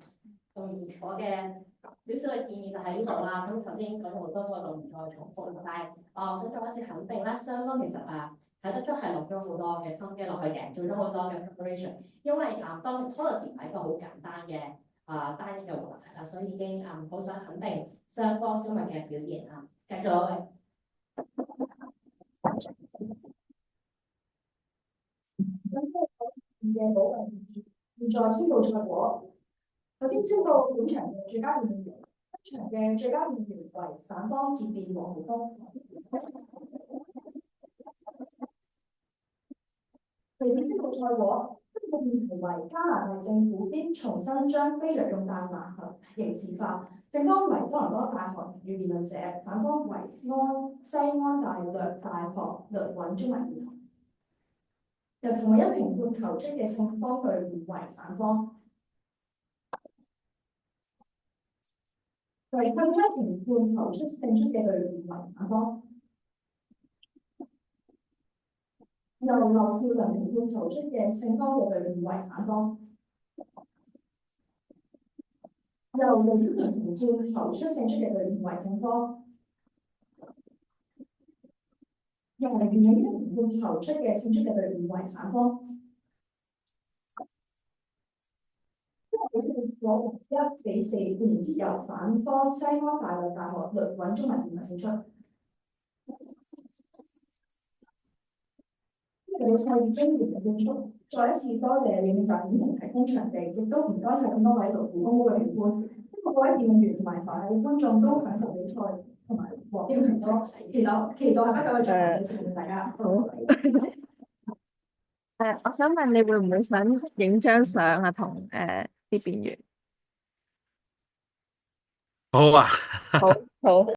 嘅少少嘅建議就喺呢度啦。咁頭先講咗好多，所以我就唔再重複。但係我想再一次肯定咧，雙方其實睇得出係落咗好多嘅心機落去嘅，做咗好多嘅 preparation。因為當 policy 唔係一個好簡單嘅單一嘅話題啦，所以已經好想肯定雙方今日嘅表現啊。繼續落去。嘅保衛現在宣布賽果。首先宣布本場嘅最佳辯論員，本場嘅最佳辯論員為反方結辯黃浩峰。其次宣布賽果，呢個辯題為加拿大政府應重新將非藥用大麻刑事化。正方為多倫多大學與辯論社，反方為西安大略大學律韻中文系統。由陳唯欣評判投出嘅勝方據為反方。為更加評判投出勝出嘅隊伍為反方，由劉少麟評判投出嘅勝方嘅隊伍為反方，由盧曉彤評判投出勝出嘅隊伍為正方，由袁永欣評判投出嘅勝出嘅隊伍為反方。果1-4，換言之由反方西安大略大學律韻中文辯論勝出。比賽已經完結束，再一次多謝李永集影城提供場地，亦都唔該晒咁多位勞苦功高嘅評判，希望各位辯論員同埋台下嘅觀眾都享受比賽同埋獲標評多，期待不久嘅賽事，謝謝大家。好。我想問你會唔會想影張相啊？同啲辯員。好啊。好。